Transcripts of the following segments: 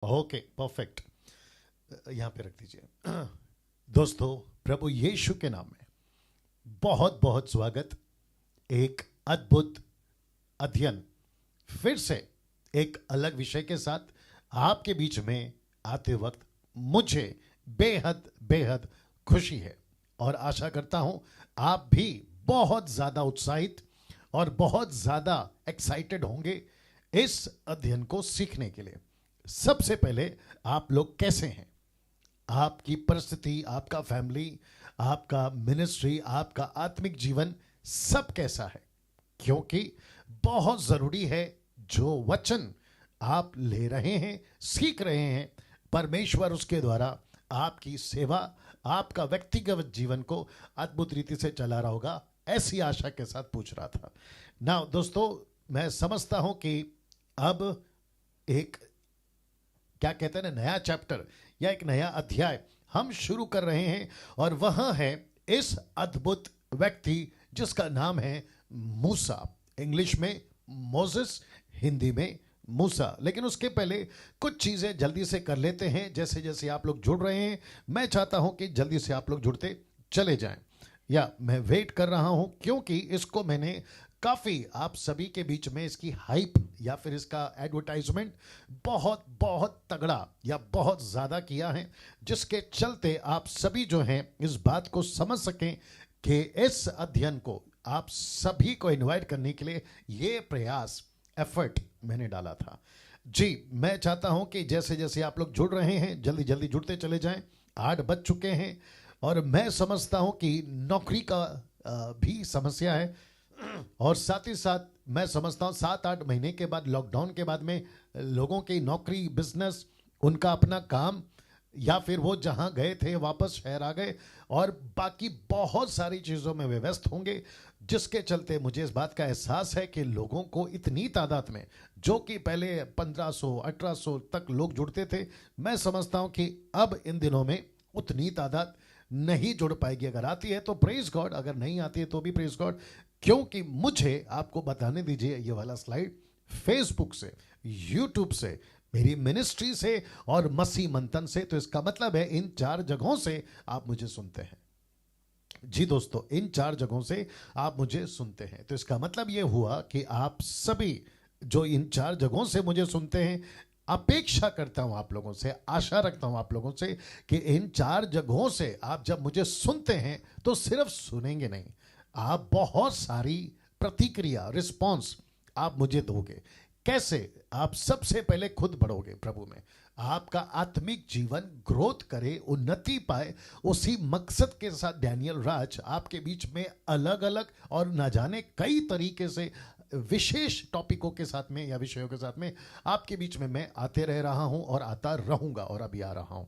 Okay, perfect. यहाँ पे रख दीजिए। दोस्तों, प्रभु यीशु के नाम में बहुत बहुत स्वागत। एक अद्भुत अध्ययन, फिर से एक अलग विषय के साथ आपके बीच में आते वक्त मुझे बेहद बेहद खुशी है और आशा करता हूं आप भी बहुत ज़्यादा उत्साहित और बहुत ज़्यादा एक्साइटेड होंगे इस अध्ययन को सीखने के लिए। सबसे पहले, आप लोग कैसे हैं? आपकी परिस्थिति, आपका फैमिली, आपका मिनिस्ट्री, आपका आत्मिक जीवन सब कैसा है? क्योंकि बहुत ज़रूरी है जो वचन आप ले रहे हैं, सीख रहे हैं, परमेश्वर उसके द्वारा आपकी सेवा, आपका व्यक्तिगत जीवन को अद्भुत रीति से चला रहा होगा, ऐसी आशा के साथ पूछ रहा था ना। दोस्तों, मैं समझता हूं कि अब एक, क्या कहते हैं ना, नया चैप्टर या एक नया अध्याय हम शुरू कर रहे हैं और वह है इस अद्भुत व्यक्ति जिसका नाम है मूसा। इंग्लिश में मोसेस, हिंदी में मूसा। लेकिन उसके पहले कुछ चीज़ें जल्दी से कर लेते हैं। जैसे जैसे आप लोग जुड़ रहे हैं, मैं चाहता हूं कि जल्दी से आप लोग जुड़ते चले जाएं, या मैं वेट कर रहा हूं क्योंकि इसको मैंने काफ़ी आप सभी के बीच में इसकी हाइप या फिर इसका एडवर्टाइजमेंट बहुत बहुत तगड़ा या बहुत ज़्यादा किया है, जिसके चलते आप सभी जो हैं इस बात को समझ सकें कि इस अध्ययन को आप सभी को इनवाइट करने के लिए ये प्रयास, एफर्ट मैंने डाला था। जी, मैं चाहता हूं कि जैसे जैसे आप लोग जुड़ रहे हैं जल्दी जल्दी जुड़ते चले जाएं। 8 बज चुके हैं और मैं समझता हूं कि नौकरी का भी समस्या है और साथ ही साथ मैं समझता हूँ 7-8 महीने के बाद, लॉकडाउन के बाद में लोगों की नौकरी, बिजनेस, उनका अपना काम, या फिर वो जहाँ गए थे वापस शहर आ गए और बाकी बहुत सारी चीज़ों में वे व्यस्त होंगे, जिसके चलते मुझे इस बात का एहसास है कि लोगों को इतनी तादाद में, जो कि पहले 1500-1800 तक लोग जुड़ते थे, मैं समझता हूँ कि अब इन दिनों में उतनी तादाद नहीं जुड़ पाएगी। अगर आती है तो प्रेज गॉड, अगर नहीं आती है तो भी प्रेज गॉड, क्योंकि मुझे आपको बताने दीजिए ये वाला स्लाइड फेसबुक से, यूट्यूब से, मेरी मिनिस्ट्री से और मसीह मंथन से, तो इसका मतलब है इन 4 जगहों से आप मुझे सुनते हैं। जी दोस्तों, इन 4 जगहों से आप मुझे सुनते हैं, तो इसका मतलब ये हुआ कि आप सभी जो इन 4 जगहों से मुझे सुनते हैं, अपेक्षा करता हूं आप लोगों से, आशा रखता हूं आप लोगों से कि इन 4 जगहों से आप जब मुझे सुनते हैं तो सिर्फ सुनेंगे नहीं, आप बहुत सारी प्रतिक्रिया, रिस्पॉन्स आप मुझे दोगे। कैसे? आप सबसे पहले खुद बढ़ोगे प्रभु में, आपका आत्मिक जीवन ग्रोथ करे, उन्नति पाए। उसी मकसद के साथ डैनियल राज आपके बीच में अलग अलग और न जाने कई तरीके से विशेष टॉपिकों के साथ में या विषयों के साथ में आपके बीच में मैं आते रह रहा हूं और आता रहूंगा और अभी आ रहा हूं।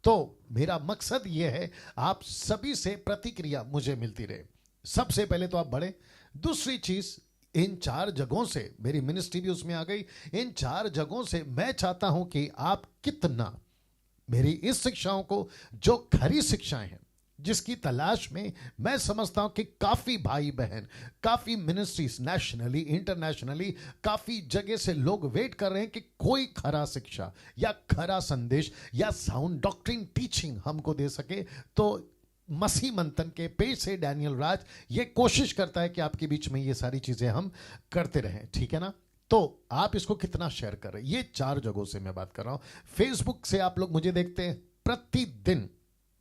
तो मेरा मकसद यह है आप सभी से प्रतिक्रिया मुझे मिलती रहे। सबसे पहले तो आप बढ़े। दूसरी चीज, इन 4 जगहों से, मेरी मिनिस्ट्री भी उसमें आ गई, इन 4 जगहों से मैं चाहता हूं कि आप कितना मेरी इस शिक्षाओं को, जो खरी शिक्षाएं हैं, जिसकी तलाश में मैं समझता हूं कि काफी भाई बहन, काफी मिनिस्ट्रीज, नेशनली इंटरनेशनली काफी जगह से लोग वेट कर रहे हैं कि कोई खरा शिक्षा या खरा संदेश या साउंड डॉक्ट्रिन टीचिंग हमको दे सके। तो मसीह मंथन के पेज से डैनियल राज ये कोशिश करता है कि आपके बीच में ये सारी चीजें हम करते रहें, ठीक है ना। तो आप इसको कितना शेयर कर रहे हैं, ये 4 जगहों से मैं बात कर रहा हूं। फेसबुक से आप लोग मुझे देखते हैं, प्रतिदिन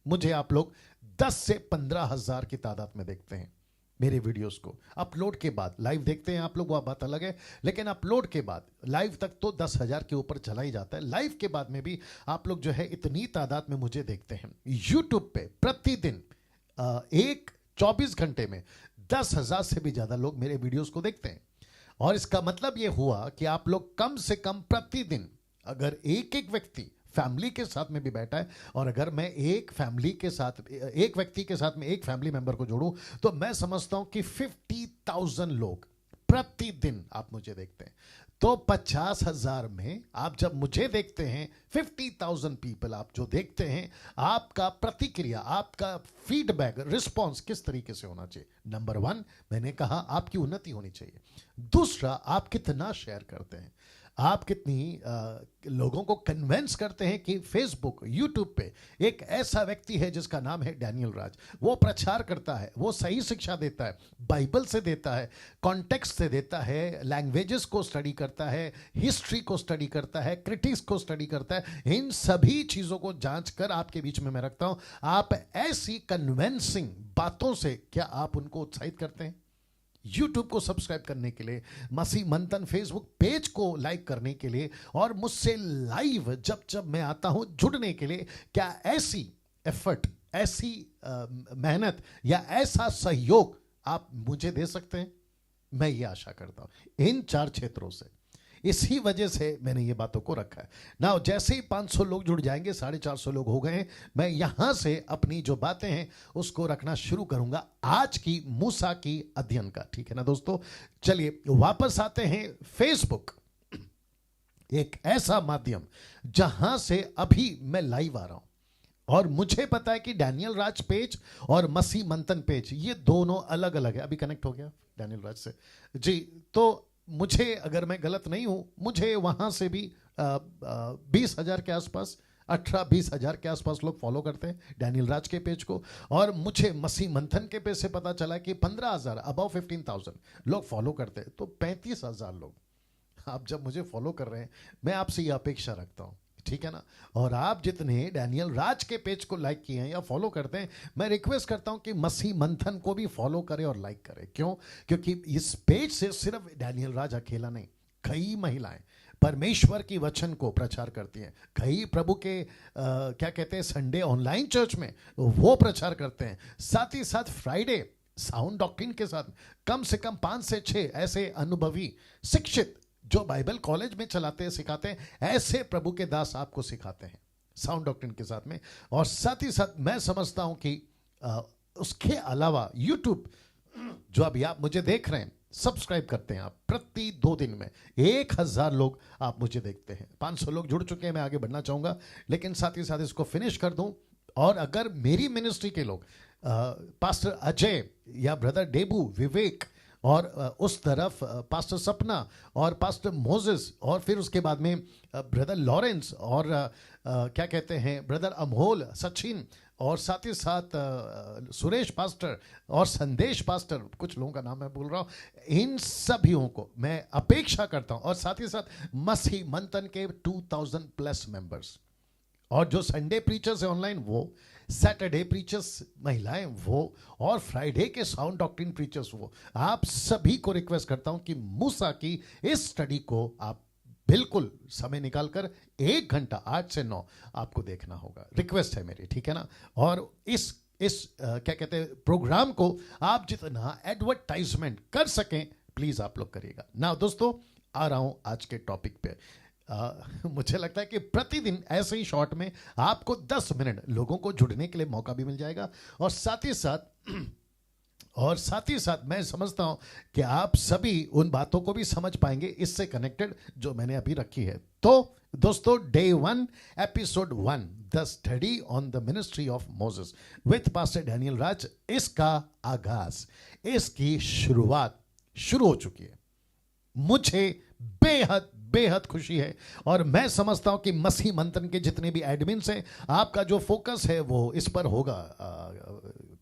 मुझे आप लोग 10 से 15 हजार की तादाद में देखते हैं मेरे वीडियोस को। अपलोड के बाद लाइव देखते हैं आप लोग, वह बात अलग है, लेकिन अपलोड के बाद लाइव तक तो 10,000 के ऊपर चला ही जाता है। लाइव के बाद में भी आप लोग जो है इतनी तादाद में मुझे देखते हैं। यूट्यूब पे प्रतिदिन एक 24 घंटे में 10,000 से भी ज़्यादा लोग मेरे वीडियोस को देखते हैं। और इसका मतलब ये हुआ कि आप लोग कम से कम प्रतिदिन, अगर एक एक व्यक्ति फैमिली के साथ में भी बैठा है, और अगर मैं एक फैमिली के साथ, एक व्यक्ति के साथ में एक फैमिली मेंबर को जोड़ूं, तो मैं समझता हूं कि 50,000 लोग प्रतिदिन आप मुझे देखते हैं। तो 50,000 में आप जब मुझे देखते हैं, 50,000 पीपल आप जो देखते हैं, आपका प्रतिक्रिया, आपका फीडबैक, रिस्पॉन्स किस तरीके से होना चाहिए? नंबर 1 मैंने कहा आपकी उन्नति होनी चाहिए। दूसरा, आप कितना शेयर करते हैं। आप कितनी लोगों को कन्वेंस करते हैं कि फेसबुक, यूट्यूब पे एक ऐसा व्यक्ति है जिसका नाम है डैनियल राज। वो प्रचार करता है, वो सही शिक्षा देता है, बाइबल से देता है, कॉन्टेक्स्ट से देता है, लैंग्वेजेस को स्टडी करता है, हिस्ट्री को स्टडी करता है, क्रिटिक्स को स्टडी करता है। इन सभी चीज़ों को जांच कर आपके बीच में मैं रखता हूं। आप ऐसी कन्वेंसिंग बातों से क्या आप उनको उत्साहित करते हैं? यूट्यूब को सब्सक्राइब करने के लिए, मसीह मंथन फेसबुक पेज को लाइक करने के लिए और मुझसे लाइव जब जब मैं आता हूं जुड़ने के लिए, क्या ऐसी एफर्ट, ऐसी मेहनत या ऐसा सहयोग आप मुझे दे सकते हैं? मैं ये आशा करता हूं इन 4 क्षेत्रों से। इसी वजह से मैंने ये बातों को रखा है ना। जैसे ही 500 लोग जुड़ जाएंगे, 450 लोग हो गए हैं, मैं यहां से अपनी जो बातें हैं उसको रखना शुरू करूंगा आज की मूसा की अध्ययन का। ठीक है ना दोस्तों? चलिए वापस आते हैं। फेसबुक एक ऐसा माध्यम जहां से अभी मैं लाइव आ रहा हूं और मुझे पता है कि डैनियल राज पेज और मसीह मंथन पेज ये दोनों अलग अलग है। अभी कनेक्ट हो गया डैनियल राज से जी। तो मुझे, अगर मैं गलत नहीं हूं, मुझे वहां से भी 20,000 के आसपास, 18-20,000 के आसपास लोग फॉलो करते हैं डैनियल राज के पेज को। और मुझे मसीह मंथन के पेज से पता चला कि 15,000, अबाउ 15,000 लोग फॉलो करते हैं। तो 35,000 लोग आप जब मुझे फॉलो कर रहे हैं, मैं आपसे ये अपेक्षा रखता हूं, ठीक है ना? और आप जितने डैनियल राज के पेज को लाइक किए हैं या फॉलो करते हैं, मैं रिक्वेस्ट करता हूं कि मसीह मंथन को भी फॉलो करें और लाइक करें। क्यों? क्योंकि इस पेज से सिर्फ डैनियल राज अकेला नहीं, कई महिलाएं परमेश्वर की वचन को प्रचार करती हैं, कई प्रभु के क्या कहते हैं, संडे ऑनलाइन चर्च में वो प्रचार करते हैं। साथ ही साथ फ्राइडे साउंड डॉक्ट्रिन के साथ कम से कम 5 से 6 ऐसे अनुभवी शिक्षित जो बाइबल कॉलेज में चलाते हैं, सिखाते हैं, ऐसे प्रभु के दास आपको सिखाते हैं साउंड डॉक्ट्रिन के साथ में। और साथ ही साथ मैं समझता हूं कि उसके अलावा यूट्यूब, जो अभी आप मुझे देख रहे हैं, सब्सक्राइब करते हैं आप, प्रति 2 दिन में 1000 लोग आप मुझे देखते हैं। 500 लोग जुड़ चुके हैं, मैं आगे बढ़ना चाहूंगा, लेकिन साथ ही साथ इसको फिनिश कर दूं। और अगर मेरी मिनिस्ट्री के लोग, पास्टर अजय या ब्रदर डेबू, विवेक, और उस तरफ पास्टर सपना और पास्टर मोजेस, और फिर उसके बाद में ब्रदर लॉरेंस, और क्या कहते हैं, ब्रदर अमोल, सचिन, और साथ ही साथ सुरेश पास्टर और संदेश पास्टर, कुछ लोगों का नाम मैं बोल रहा हूँ। इन सभियों को मैं अपेक्षा करता हूँ। और साथ ही साथ मसीह मंथन के 2000 प्लस मेंबर्स, और जो संडे प्रीचर्स है ऑनलाइन वो, सैटरडे प्रीचर्स महिलाएं वो, और फ्राइडे के साउंड डॉक्ट्रिन प्रीचर्स वो, आप सभी को रिक्वेस्ट करता हूं कि मूसा की इस स्टडी को आप बिल्कुल समय निकालकर 1 घंटा 8 से 9 आपको देखना होगा। रिक्वेस्ट है मेरी, ठीक है ना? और इस क्या कहते हैं, प्रोग्राम को आप जितना एडवर्टाइजमेंट कर सकें, प्लीज आप लोग करिएगा ना। दोस्तों, आ रहा हूं आज के टॉपिक पे। मुझे लगता है कि प्रतिदिन ऐसे ही शॉर्ट में आपको 10 मिनट लोगों को जुड़ने के लिए मौका भी मिल जाएगा। और साथ ही साथ मैं समझता हूं कि आप सभी उन बातों को भी समझ पाएंगे इससे कनेक्टेड जो मैंने अभी रखी है। तो दोस्तों, day 1 episode 1, the study on the ministry of Moses with pastor Daniel Raj, इसका आगाज, इसकी शुरुआत शुरू हो चुकी है। मुझे बेहद बेहद खुशी है और मैं समझता हूं कि मसीह मंथन के जितने भी एडमिन्स हैं, आपका जो फोकस है वो इस पर होगा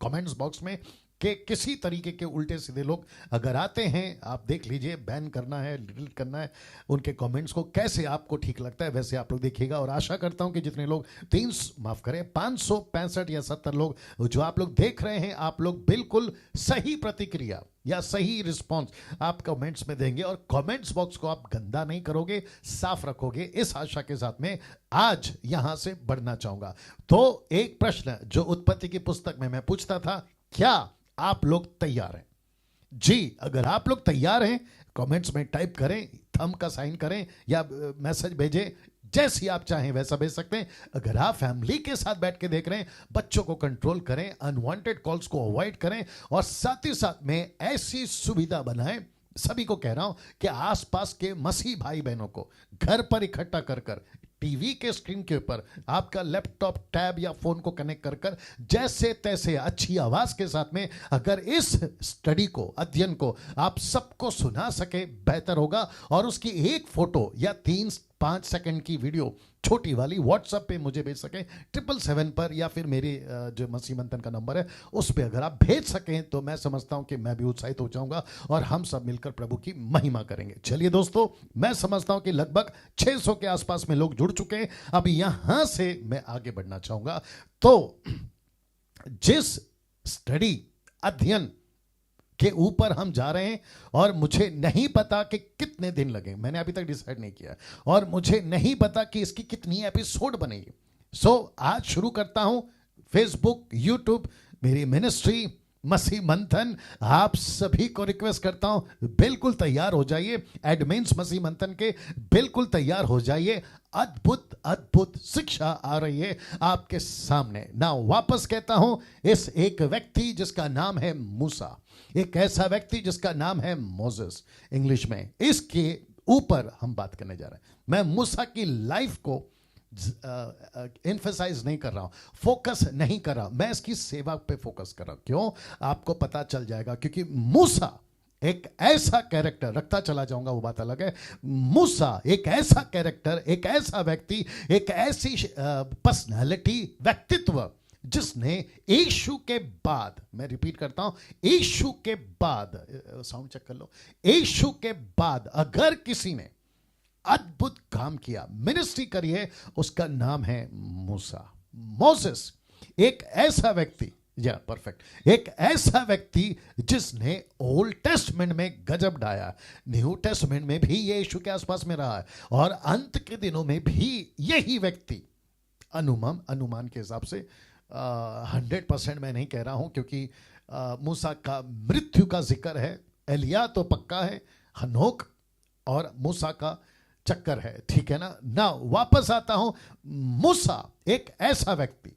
कमेंट्स बॉक्स में, कि किसी तरीके के उल्टे सीधे लोग अगर आते हैं, आप देख लीजिए, बैन करना है, डिलीट करना है उनके कमेंट्स को, कैसे आपको ठीक लगता है वैसे आप लोग देखिएगा। और आशा करता हूं कि जितने लोग 565 या 70 लोग जो आप लोग देख रहे हैं, आप लोग बिल्कुल सही प्रतिक्रिया या सही रिस्पॉन्स आप कमेंट्स में देंगे और कमेंट्स बॉक्स को आप गंदा नहीं करोगे, साफ रखोगे, इस आशा के साथ में आज यहां से बढ़ना चाहूंगा। तो एक प्रश्न जो उत्पत्ति की पुस्तक में मैं पूछता था, क्या आप लोग तैयार हैं? जी, अगर आप लोग तैयार हैं, कमेंट्स में टाइप करें, थंब का साइन करें या मैसेज भेजें, जैसी आप चाहें वैसा भेज सकते हैं। अगर आप फैमिली के साथ बैठ के देख रहे हैं, बच्चों को कंट्रोल करें, अनवांटेड कॉल्स को अवॉइड करें, और साथ ही साथ में ऐसी सुविधा बनाएं, सभी को कह रहा हूं कि आसपास के मसीह भाई बहनों को घर पर इकट्ठा कर टीवी के स्क्रीन के ऊपर आपका लैपटॉप, टैब या फोन को कनेक्ट कर कर जैसे तैसे अच्छी आवाज के साथ में अगर इस स्टडी को, अध्ययन को आप सबको सुना सके बेहतर होगा। और उसकी एक फोटो या 3-5 सेकंड की वीडियो छोटी वाली व्हाट्सएप पे मुझे भेज सकें 777 पर, या फिर मेरे जो मसीह मंथन का नंबर है उस पर अगर आप भेज सकें तो मैं समझता हूं कि मैं भी उत्साहित हो जाऊंगा और हम सब मिलकर प्रभु की महिमा करेंगे। चलिए दोस्तों, मैं समझता हूं कि लगभग 600 के आसपास में लोग जुड़ चुके हैं। अब यहां से मैं आगे बढ़ना चाहूंगा। तो जिस स्टडी, अध्ययन के ऊपर हम जा रहे हैं और मुझे नहीं पता कि कितने दिन लगे, मैंने अभी तक डिसाइड नहीं किया, और मुझे नहीं पता कि इसकी कितनी एपिसोड बनेगी। सो आज शुरू करता हूं। फेसबुक, यूट्यूब, मेरी मिनिस्ट्री मसीह मंथन, आप सभी को रिक्वेस्ट करता हूं बिल्कुल तैयार हो जाइए। एडमिन्स मसीह मंथन के बिल्कुल तैयार हो जाइए। अद्भुत अद्भुत शिक्षा आ रही है आपके सामने। ना वापस कहता हूं, इस एक व्यक्ति जिसका नाम है मूसा, एक ऐसा व्यक्ति जिसका नाम है मोसेस इंग्लिश में, इसके ऊपर हम बात करने जा रहे हैं। मैं मूसा की लाइफ को एम्फसाइज नहीं कर रहा हूं, फोकस नहीं कर रहा, मैं इसकी सेवा पे फोकस कर रहा हूं। क्यों? आपको पता चल जाएगा, क्योंकि मूसा एक ऐसा कैरेक्टर, रखता चला जाऊंगा वो बात अलग है। मूसा एक ऐसा कैरेक्टर, एक ऐसा व्यक्ति, एक ऐसी पर्सनालिटी, व्यक्तित्व जिसने यीशु के बाद, मैं रिपीट करता हूं, यीशु के बाद, साउंड चेक कर लो, यीशु के बाद अगर किसी ने अद्भुत काम किया, मिनिस्ट्री करी है, उसका नाम है मूसा, मोसेस। एक ऐसा व्यक्ति, या परफेक्ट, एक ऐसा व्यक्ति जिसने ओल्ड टेस्टमेंट में गजब ढाया, न्यू टेस्टमेंट में भी ये यीशु के आसपास में रहा है, और अंत के दिनों में भी यही व्यक्ति, अनुमान के हिसाब से 100% मैं नहीं कह रहा हूं, क्योंकि मूसा का मृत्यु का जिक्र है, एलिया तो पक्का है, हनोक और मूसा का चक्कर है, ठीक है ना। वापस आता हूं, मूसा एक ऐसा व्यक्ति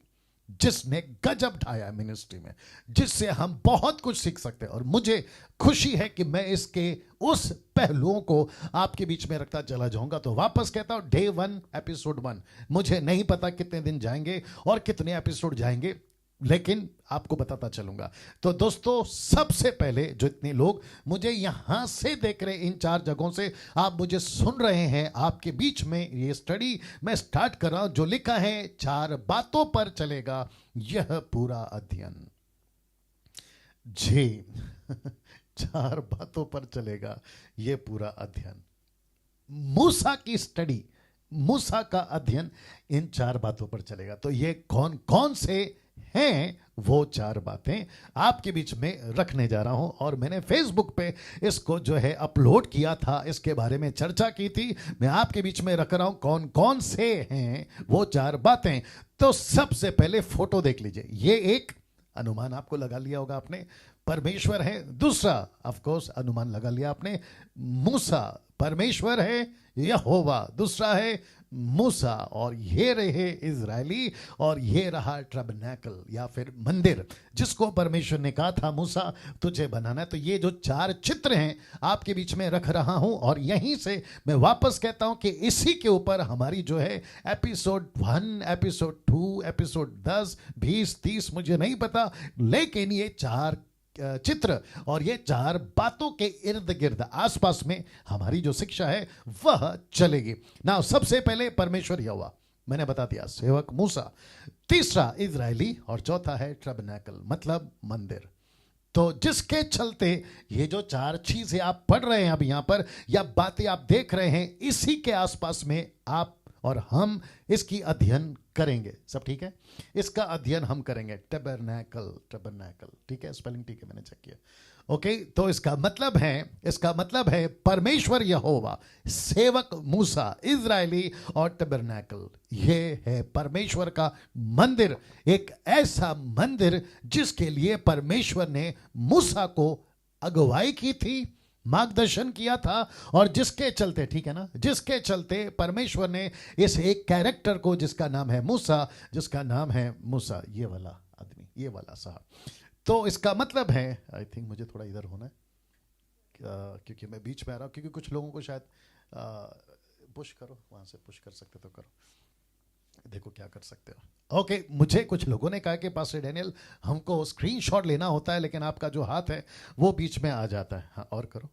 जिसने गजब ढाया मिनिस्ट्री में, जिससे हम बहुत कुछ सीख सकते हैं, और मुझे खुशी है कि मैं इसके उस पहलुओं को आपके बीच में रखता चला जाऊंगा। तो वापस कहता हूं, डे 1 एपिसोड 1, मुझे नहीं पता कितने दिन जाएंगे और कितने एपिसोड जाएंगे, लेकिन आपको बताता चलूंगा। तो दोस्तों, सबसे पहले जो इतने लोग मुझे यहां से देख रहे, इन 4 जगहों से आप मुझे सुन रहे हैं, आपके बीच में ये स्टडी मैं स्टार्ट कर रहा हूं, जो लिखा है 4 बातों पर चलेगा यह पूरा अध्ययन। जी 4 बातों पर चलेगा यह पूरा अध्ययन। मूसा की स्टडी, मूसा का अध्ययन इन 4 बातों पर चलेगा। तो ये कौन कौन से हैं वो 4 बातें आपके बीच में रखने जा रहा हूं, और मैंने फेसबुक पे इसको जो है अपलोड किया था, इसके बारे में चर्चा की थी, मैं आपके बीच में रख रहा हूं कौन कौन से हैं वो 4 बातें। तो सबसे पहले फोटो देख लीजिए, ये एक अनुमान आपको लगा लिया होगा आपने, परमेश्वर है। दूसरा ऑफ कोर्स अनुमान लगा लिया आपने, मूसा, परमेश्वर है, यहोवा दूसरा है मूसा, और ये रहे इजरायली, और ये रहा टैबरनेकल या फिर मंदिर, जिसको परमेश्वर ने कहा था मूसा तुझे बनाना है। तो ये जो 4 चित्र हैं आपके बीच में रख रहा हूं, और यहीं से मैं वापस कहता हूं कि इसी के ऊपर हमारी जो है एपिसोड 1, एपिसोड 2, एपिसोड 10, 20, 30 मुझे नहीं पता, लेकिन ये 4 चित्र और ये 4 बातों के इर्द गिर्द आसपास में हमारी जो शिक्षा है वह चलेगी ना। सबसे पहले परमेश्वर यहोवा, मैंने बता दिया, सेवक मूसा, तीसरा इजरायली, और चौथा है टैबरनेकल मतलब मंदिर। तो जिसके चलते ये जो 4 चीजें आप पढ़ रहे हैं अब यहां पर, या बातें आप देख रहे हैं, इसी के आसपास में आप और हम इसकी अध्ययन करेंगे। सब ठीक है? इसका अध्ययन हम करेंगे। टैबरनेकल, टैबरनेकल, ठीक है, स्पेलिंग ठीक है, मैंने चेक किया। ओके, तो इसका मतलब है परमेश्वर यहोवा, सेवक मूसा, इजरायली और टैबरनेकल, ये है परमेश्वर का मंदिर। एक ऐसा मंदिर जिसके लिए परमेश्वर ने मूसा को अगुवाई की थी, मार्गदर्शन किया था, और जिसके चलते, ठीक है ना, जिसके चलते परमेश्वर ने इस एक कैरेक्टर को, जिसका नाम है मूसा, ये वाला आदमी, ये वाला साहब, तो इसका मतलब है, आई थिंक मुझे थोड़ा इधर होना है क्योंकि मैं बीच में आ रहा हूं, क्योंकि कुछ लोगों को शायद पुश करो, वहां से पुश कर सकते तो करो, देखो क्या कर सकते हो। ओके, मुझे कुछ लोगों ने कहा कि पास्टर डैनियल हमको स्क्रीनशॉट लेना होता है, लेकिन आपका जो हाथ है वो बीच में आ जाता है। हाँ, और करो,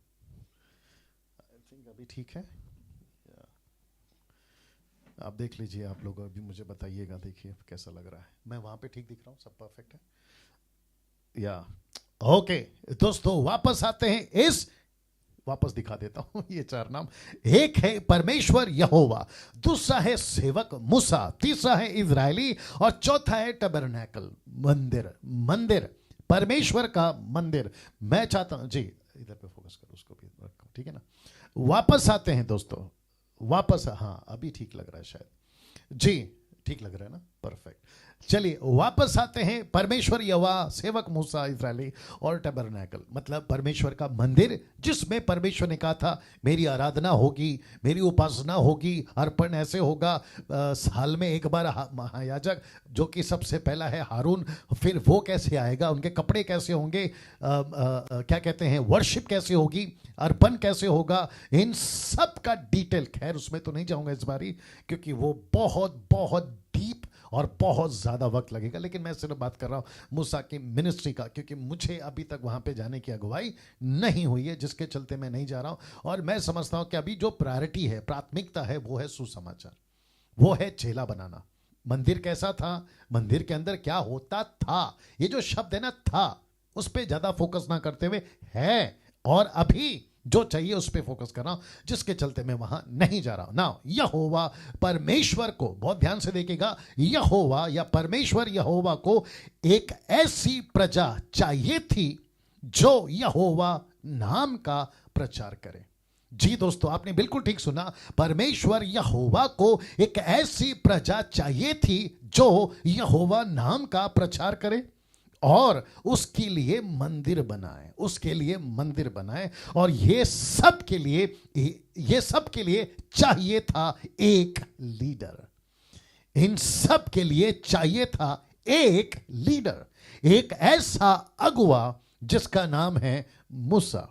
आई थिंक अभी ठीक है। आप देख लीजिए, आप लोग अभी मुझे बताइएगा, देखिए कैसा लग रहा है। मैं वहां पे ठीक दिख रहा हूँ, सब परफेक्ट है या? ओके दोस्तों, वापस आते हैं वापस दिखा देता हूं ये 4 नाम। एक है परमेश्वर यहोवा, दूसरा है सेवक मूसा, तीसरा है इजरायली, और चौथा है टबरनैकल, मंदिर, परमेश्वर का मंदिर। मैं चाहता हूं जी, इधर पे फोकस करो, उसको भी रखो, ठीक है ना। वापस आते हैं दोस्तों, वापस, हाँ अभी ठीक लग रहा है शायद जी, ठीक लग रहा है ना, परफेक्ट। चलिए वापस आते हैं, परमेश्वर यहोवा, सेवक मूसा, इस्राएली और टबरनैकल, मतलब परमेश्वर का मंदिर, जिसमें परमेश्वर ने कहा था मेरी आराधना होगी, मेरी उपासना होगी, अर्पण ऐसे होगा, साल में एक बार महायाजक जो कि सबसे पहला है हारून, फिर वो कैसे आएगा, उनके कपड़े कैसे होंगे, क्या कहते हैं, वर्शिप कैसे होगी, अर्पण कैसे होगा, इन सब का डिटेल, खैर उसमें तो नहीं जाऊंगा इस बारी, क्योंकि वो बहुत बहुत डीप और बहुत ज़्यादा वक्त लगेगा। लेकिन मैं सिर्फ बात कर रहा हूं मूसा की मिनिस्ट्री का, क्योंकि मुझे अभी तक वहां पे जाने की अगुवाई नहीं हुई है, जिसके चलते मैं नहीं जा रहा हूं। और मैं समझता हूं कि अभी जो प्रायोरिटी है, प्राथमिकता है, वो है सुसमाचार, वो है चेला बनाना। मंदिर कैसा था, मंदिर के अंदर क्या होता था, ये जो शब्द है ना था, उस पर ज्यादा फोकस ना करते हुए है, और अभी जो चाहिए उस पर फोकस कर रहा हूं, जिसके चलते मैं वहां नहीं जा रहा हूं ना। यहोवा परमेश्वर को, बहुत ध्यान से देखिएगा, यहोवा या परमेश्वर यहोवा को एक ऐसी प्रजा चाहिए थी जो यहोवा नाम का प्रचार करे। जी दोस्तों, आपने बिल्कुल ठीक सुना, परमेश्वर यहोवा को एक ऐसी प्रजा चाहिए थी जो यहोवा नाम का प्रचार करे और उसके लिए मंदिर बनाए, उसके लिए मंदिर बनाए। और ये सब के लिए चाहिए था एक लीडर, इन सब के लिए चाहिए था एक लीडर, एक ऐसा अगुवा जिसका नाम है मूसा।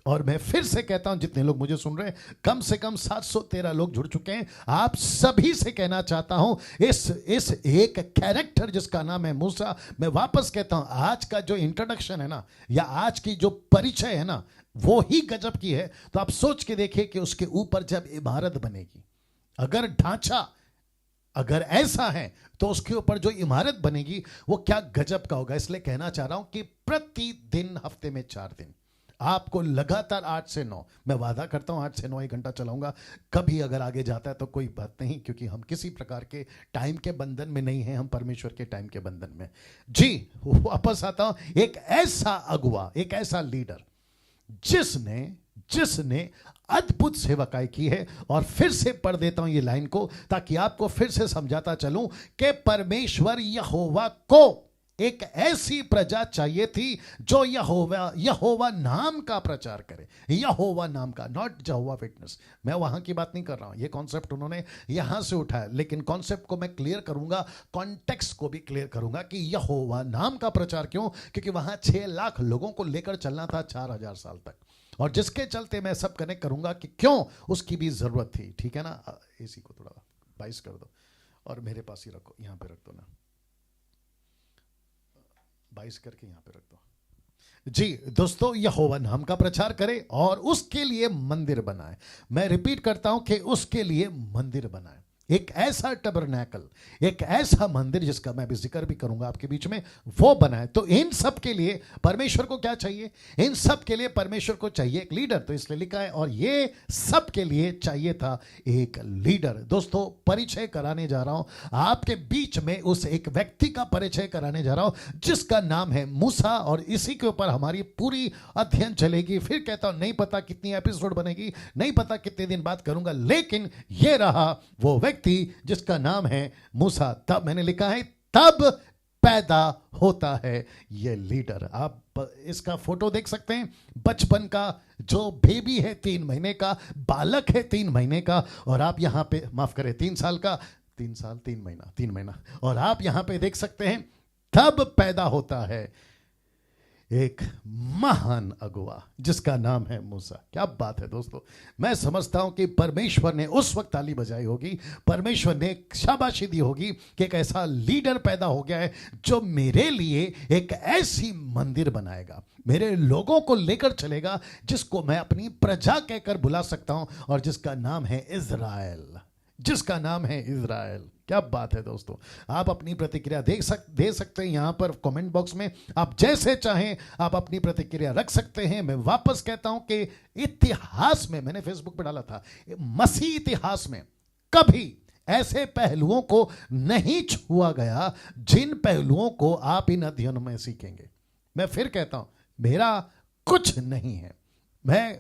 और मैं फिर से कहता हूं, जितने लोग मुझे सुन रहे हैं, कम से कम 713 लोग जुड़ चुके हैं, आप सभी से कहना चाहता हूं, इस एक कैरेक्टर जिसका नाम है मूसा, मैं वापस कहता हूं, आज का जो इंट्रोडक्शन है ना, या आज की जो परिचय है ना, वो ही गजब की है। तो आप सोच के देखिए कि उसके ऊपर जब इमारत बनेगी, अगर ढांचा अगर ऐसा है, तो उसके ऊपर जो इमारत बनेगी वो क्या गजब का होगा। इसलिए कहना चाह रहा हूं कि प्रतिदिन, हफ्ते में 4 दिन, आपको लगातार 8 से 9, मैं वादा करता हूं 8 से 9 1 घंटा चलाऊंगा। कभी अगर आगे जाता है तो कोई बात नहीं, क्योंकि हम किसी प्रकार के टाइम के बंधन में नहीं हैं, हम परमेश्वर के टाइम के बंधन में। जी वापस आता हूं, एक ऐसा अगुवा, एक ऐसा लीडर जिसने अद्भुत सेवकाई की है। और फिर से पढ़ देता हूं ये लाइन को, ताकि आपको फिर से समझाता चलूं कि परमेश्वर यहोवा को एक ऐसी प्रजा चाहिए थी जो यहोवा नाम का प्रचार करे। यहोवा नाम का, नॉट जहोवा विटनेस। मैं वहां की बात नहीं कर रहा हूं, ये कॉन्सेप्ट उन्होंने यहां से उठाया, लेकिन कॉन्सेप्ट को मैं क्लियर करूंगा, कॉन्टेक्स्ट को भी क्लियर करूंगा कि यहोवा नाम का प्रचार क्यों, क्योंकि वहां 6 लाख लोगों को लेकर चलना था 4000 साल तक, और जिसके चलते मैं सब कनेक्ट करूंगा कि क्यों उसकी भी जरूरत थी। ठीक है ना, इसी को थोड़ा 22 कर दो और मेरे पास ही रखो, यहां पे रख दो ना, 22 करके यहां पे रख दो। जी दोस्तों, यहोवा नाम का प्रचार करे और उसके लिए मंदिर बनाए। मैं रिपीट करता हूं कि उसके लिए मंदिर बनाए, एक ऐसा टबरनैकल, एक ऐसा मंदिर जिसका मैं भी जिक्र भी करूंगा आपके बीच में, वो बनाए। तो इन सब के लिए परमेश्वर को क्या चाहिए, इन सब के लिए परमेश्वर को चाहिए एक लीडर, तो इसलिए लिखा है, और ये सब के लिए चाहिए था एक लीडर। दोस्तों, परिचय कराने जा रहा हूं आपके बीच में, उस एक व्यक्ति का परिचय कराने जा रहा हूं जिसका नाम है मूसा, और इसी के ऊपर हमारी पूरी अध्ययन चलेगी। फिर कहता हूं, नहीं पता कितनी एपिसोड बनेगी, नहीं पता कितने दिन बात करूंगा, लेकिन ये रहा वो व्यक्ति जिसका नाम है मूसा। तब मैंने लिखा है, तब पैदा होता है ये लीडर। आप इसका फोटो देख सकते हैं, बचपन का जो बेबी है, 3 महीने का बालक है, 3 महीने का, और आप यहां पे, माफ करें, 3 साल का, 3 साल 3 महीना, और आप यहां पे देख सकते हैं, तब पैदा होता है एक महान अगुवा जिसका नाम है मूसा। क्या बात है दोस्तों। मैं समझता हूं कि परमेश्वर ने उस वक्त ताली बजाई होगी, परमेश्वर ने शाबाशी दी होगी कि एक ऐसा लीडर पैदा हो गया है जो मेरे लिए एक ऐसी मंदिर बनाएगा, मेरे लोगों को लेकर चलेगा, जिसको मैं अपनी प्रजा कहकर बुला सकता हूं, और जिसका नाम है इज़राइल, जिसका नाम है इज़राइल। क्या बात है दोस्तों। आप अपनी प्रतिक्रिया दे सकते हैं यहां पर कमेंट बॉक्स में, आप जैसे चाहें आप अपनी प्रतिक्रिया रख सकते हैं। मैं वापस कहता हूं कि इतिहास में, मैंने फेसबुक पर डाला था, मसीह इतिहास में कभी ऐसे पहलुओं को नहीं छुआ गया जिन पहलुओं को आप इन अध्ययनों में सीखेंगे। मैं फिर कहता हूं, मेरा कुछ नहीं है, मैं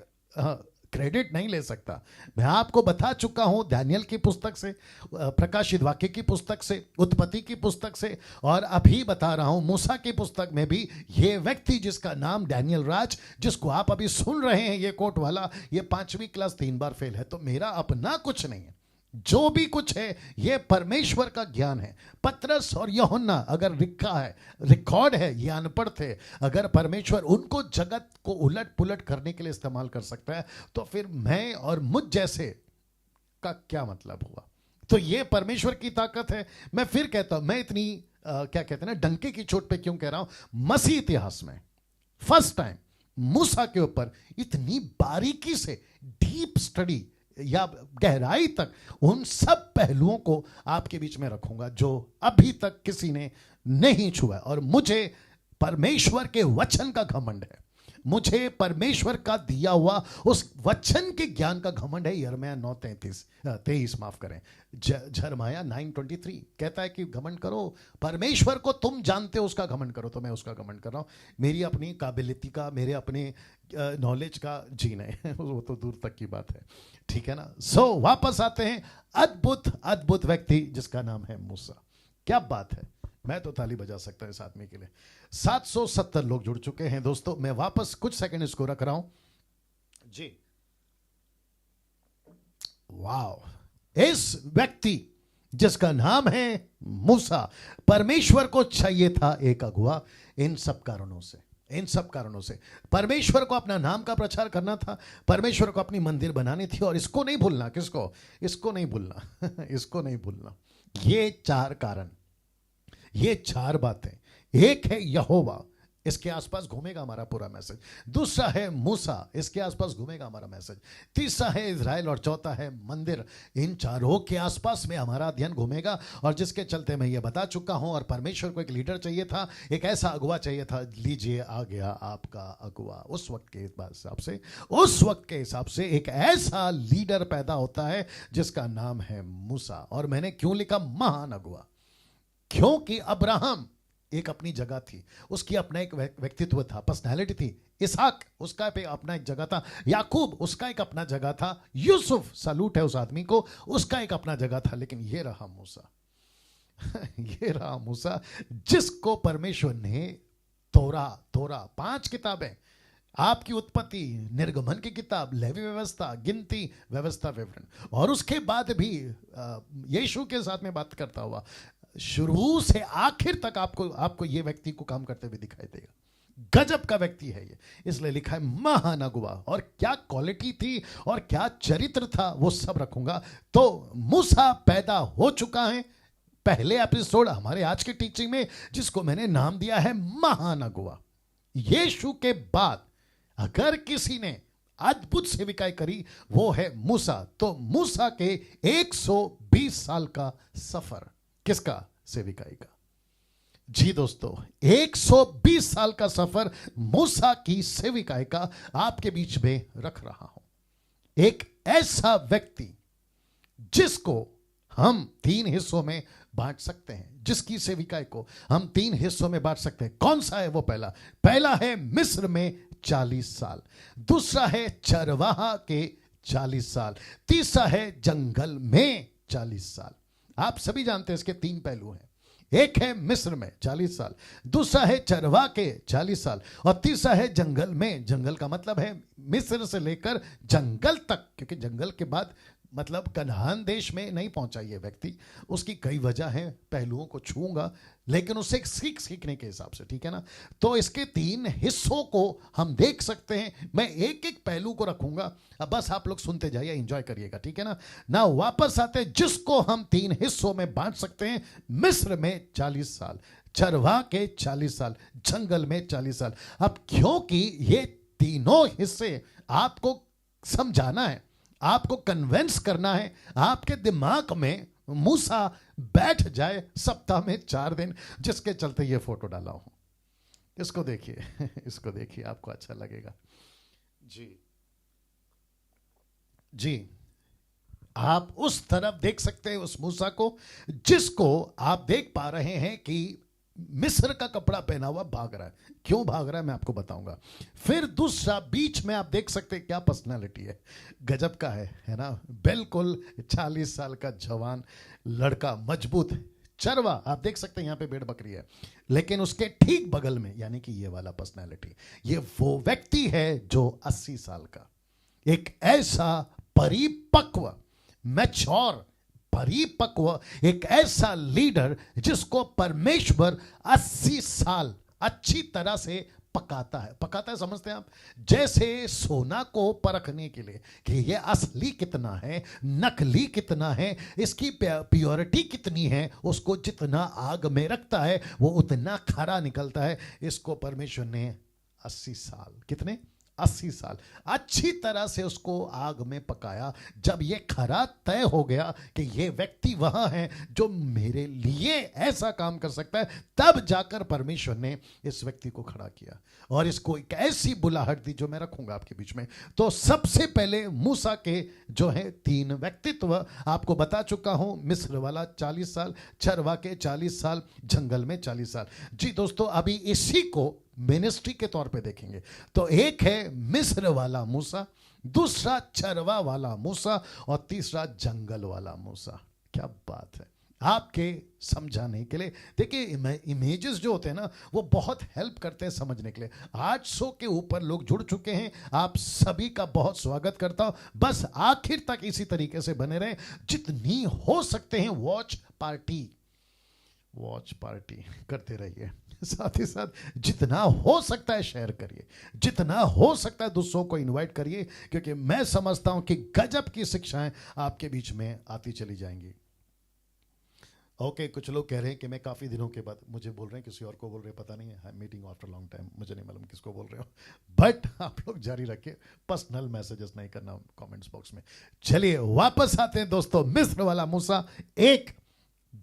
क्रेडिट नहीं ले सकता। मैं आपको बता चुका हूं दानियल की पुस्तक से, प्रकाशित वाक्य की पुस्तक से, उत्पत्ति की पुस्तक से, और अभी बता रहा हूं मूसा की पुस्तक में भी। ये व्यक्ति जिसका नाम डैनियल राज, जिसको आप अभी सुन रहे हैं, ये कोट वाला, ये 5वीं क्लास 3 बार फेल है। तो मेरा अपना कुछ नहीं है, जो भी कुछ है ये परमेश्वर का ज्ञान है। पतरस और यूहन्ना अगर लिखा है, रिकॉर्ड है, ये अनपढ़ थे, अगर परमेश्वर उनको जगत को उलट पुलट करने के लिए इस्तेमाल कर सकता है, तो फिर मैं और मुझ जैसे का क्या मतलब हुआ। तो ये परमेश्वर की ताकत है। मैं फिर कहता हूं, मैं इतनी क्या कहते हैं ना, डंके की चोट पे क्यों कह रहा हूं। मसीह इतिहास में फर्स्ट टाइम मूसा के ऊपर इतनी बारीकी से डीप स्टडी या गहराई तक उन सब पहलुओं को आपके बीच में रखूंगा जो अभी तक किसी ने नहीं छुआ। और मुझे परमेश्वर के वचन का घमंड है, मुझे परमेश्वर का दिया हुआ उस वचन के ज्ञान का घमंड है। यिर्मयाह 9:23 माफ करें, यिर्मयाह 9:23 कहता है कि घमंड करो, परमेश्वर को तुम जानते हो उसका घमंड करो। तो मैं उसका घमंड कर रहा हूं, मेरी अपनी काबिलियत का, मेरे अपने नॉलेज का जी नहीं वो तो दूर तक की बात है, ठीक है ना। सो वापस आते हैं, अद्भुत अद्भुत व्यक्ति जिसका नाम है मूसा। क्या बात है, मैं तो ताली बजा सकता हूं इस आदमी के लिए। 770 लोग जुड़ चुके हैं दोस्तों। मैं वापस कुछ सेकंड इसको रख रहा हूं जी। वाह, इस व्यक्ति जिसका नाम है मूसा, परमेश्वर को चाहिए था एक अगुवा। इन सब कारणों से, इन सब कारणों से परमेश्वर को अपना नाम का प्रचार करना था, परमेश्वर को अपनी मंदिर बनानी थी। और इसको नहीं भूलना, किसको, इसको नहीं भूलना इसको नहीं भूलना। ये 4 कारण, ये 4 बातें। एक है यहोवा, इसके आसपास घूमेगा हमारा पूरा मैसेज। दूसरा है मूसा, इसके आसपास घूमेगा हमारा मैसेज। तीसरा है इज़राइल, और चौथा है मंदिर। इन चारों के आसपास में हमारा अध्ययन घूमेगा, और जिसके चलते मैं ये बता चुका हूं। और परमेश्वर को एक लीडर चाहिए था, एक ऐसा अगुवा चाहिए था। लीजिए आ गया आपका अगुवा। उस वक्त के हिसाब से, उस वक्त के हिसाब से एक ऐसा लीडर पैदा होता है जिसका नाम है मूसा। और मैंने क्यों लिखा महान अगुवा, क्योंकि अब्राहम एक अपनी जगह थी, उसकी अपना एक व्यक्तित्व था, पर्सनैलिटी थी। इसहाक, उसका पे अपना एक जगह था। याकूब, उसका एक अपना जगह था। यूसुफ, सैल्यूट है उस आदमी को, उसका एक अपना जगह था। लेकिन ये रहा मूसा ये रहा मूसा जिसको परमेश्वर ने तोरा 5 किताबें, आपकी उत्पत्ति, निर्गमन की किताब, लेवी व्यवस्था, गिनती, व्यवस्था, विवरण, और उसके बाद भी यीशु के साथ में बात करता हुआ शुरू से आखिर तक आपको ये व्यक्ति को काम करते हुए दिखाई देगा। गजब का व्यक्ति है ये, इसलिए लिखा है महान अगुवा। और क्या क्वालिटी थी और क्या चरित्र था वो सब रखूंगा। तो मूसा पैदा हो चुका है पहले एपिसोड हमारे आज की टीचिंग में, जिसको मैंने नाम दिया है महान अगुवा। यीशु के बाद अगर किसी ने अद्भुत सेविकाई करी वो है मूसा। तो मूसा के 120 साल का सफर, किसका, सेविकाई का। जी दोस्तों, 120 साल का सफर मूसा की सेविकाई का आपके बीच में रख रहा हूं। एक ऐसा व्यक्ति जिसको हम 3 हिस्सों में बांट सकते हैं, जिसकी सेविकाई को हम 3 हिस्सों में बांट सकते हैं। कौन सा है वो? पहला है मिस्र में 40 साल, दूसरा है चरवाहा के 40 साल, तीसरा है जंगल में 40 साल। आप सभी जानते हैं इसके 3 पहलू हैं। एक है मिस्र में 40 साल, दूसरा है चरवाहा के 40 साल, और तीसरा है जंगल में। जंगल का मतलब है मिस्र से लेकर जंगल तक, क्योंकि जंगल के बाद मतलब कनान देश में नहीं पहुंचा ये व्यक्ति। उसकी कई वजह हैं, पहलुओं को छूंगा, लेकिन उससे एक सीखने के हिसाब से, ठीक है ना। तो इसके 3 हिस्सों को हम देख सकते हैं। मैं एक एक पहलू को रखूंगा, अब बस आप लोग सुनते जाइए, एंजॉय करिएगा, ठीक है ना। ना वापस आते जिसको हम 3 हिस्सों में बांट सकते हैं। मिस्र में 40 साल, चरवाह के 40 साल, जंगल में 40 साल। अब क्योंकि ये तीनों हिस्से आपको समझाना है, आपको कन्वेंस करना है, आपके दिमाग में मूसा बैठ जाए सप्ताह में 4 दिन, जिसके चलते ये फोटो डाला हूं। इसको देखिए इसको देखिए, आपको अच्छा लगेगा। जी जी, आप उस तरफ देख सकते हैं उस मूसा को, जिसको आप देख पा रहे हैं कि मिस्र का कपड़ा पहना हुआ भाग रहा है। क्यों भाग रहा है मैं आपको बताऊंगा। फिर दूसरा बीच में आप देख सकते हैं क्या पर्सनालिटी है, गजब का है ना। बिल्कुल 40 साल का जवान लड़का, मजबूत चरवा। आप देख सकते हैं यहां पे भेड़ बकरी है, लेकिन उसके ठीक बगल में यानी कि ये वाला पर्सनालिटी, ये वो व्यक्ति है जो 80 साल का, एक ऐसा परिपक्व, मैच्योर, परिपक्व, एक ऐसा लीडर जिसको परमेश्वर 80 साल अच्छी तरह से पकाता है। पकाता है समझते हैं आप, जैसे सोना को परखने के लिए कि ये असली कितना है, नकली कितना है, इसकी प्योरिटी कितनी है, उसको जितना आग में रखता है वो उतना खरा निकलता है। इसको परमेश्वर ने 80 साल, कितने 80 साल अच्छी तरह से उसको आग में पकाया। जब ये खरा तय हो गया कि ये व्यक्ति वहां है जो मेरे लिए ऐसा काम कर सकता है, तब जाकर परमेश्वर ने इस व्यक्ति को खड़ा किया और इसको एक ऐसी बुलाहट दी जो मैं रखूंगा आपके बीच में। तो सबसे पहले मूसा के जो है 3 व्यक्तित्व आपको बता चुका हूं। मिस्र वाला 40 साल, चरवा के 40 साल, जंगल में 40 साल। जी दोस्तों, अभी इसी को मिनिस्ट्री के तौर पे देखेंगे। तो एक है मिस्र वाला मूसा, दूसरा चरवा वाला मूसा, और तीसरा जंगल वाला मूसा। क्या बात है, आपके समझाने के लिए। देखिए इमेजेस जो होते हैं ना, वो बहुत हेल्प करते हैं समझने के लिए। 800 के ऊपर लोग जुड़ चुके हैं, आप सभी का बहुत स्वागत करता हूं। बस आखिर तक इसी तरीके से बने रहें, जितनी हो सकते हैं वॉच पार्टी करते रहिए। साथ ही साथ जितना हो सकता है शेयर करिए, जितना हो सकता है दूसरों को इनवाइट करिए, क्योंकि मैं समझता हूं कि गजब की शिक्षाएं आपके बीच में आती चली जाएंगी। ओके, कुछ लोग कह रहे हैं कि मैं काफ़ी दिनों के बाद, मुझे बोल रहे हैं, किसी और को बोल रहे हैं पता नहीं है, मीटिंग आफ्टर लॉन्ग टाइम, मुझे नहीं मालूम किसको बोल रहे हो, बट आप लोग जारी रखिए, पर्सनल मैसेजेस नहीं करना कमेंट्स बॉक्स में। चलिए वापस आते हैं दोस्तों। मिस्र वाला मूसा, एक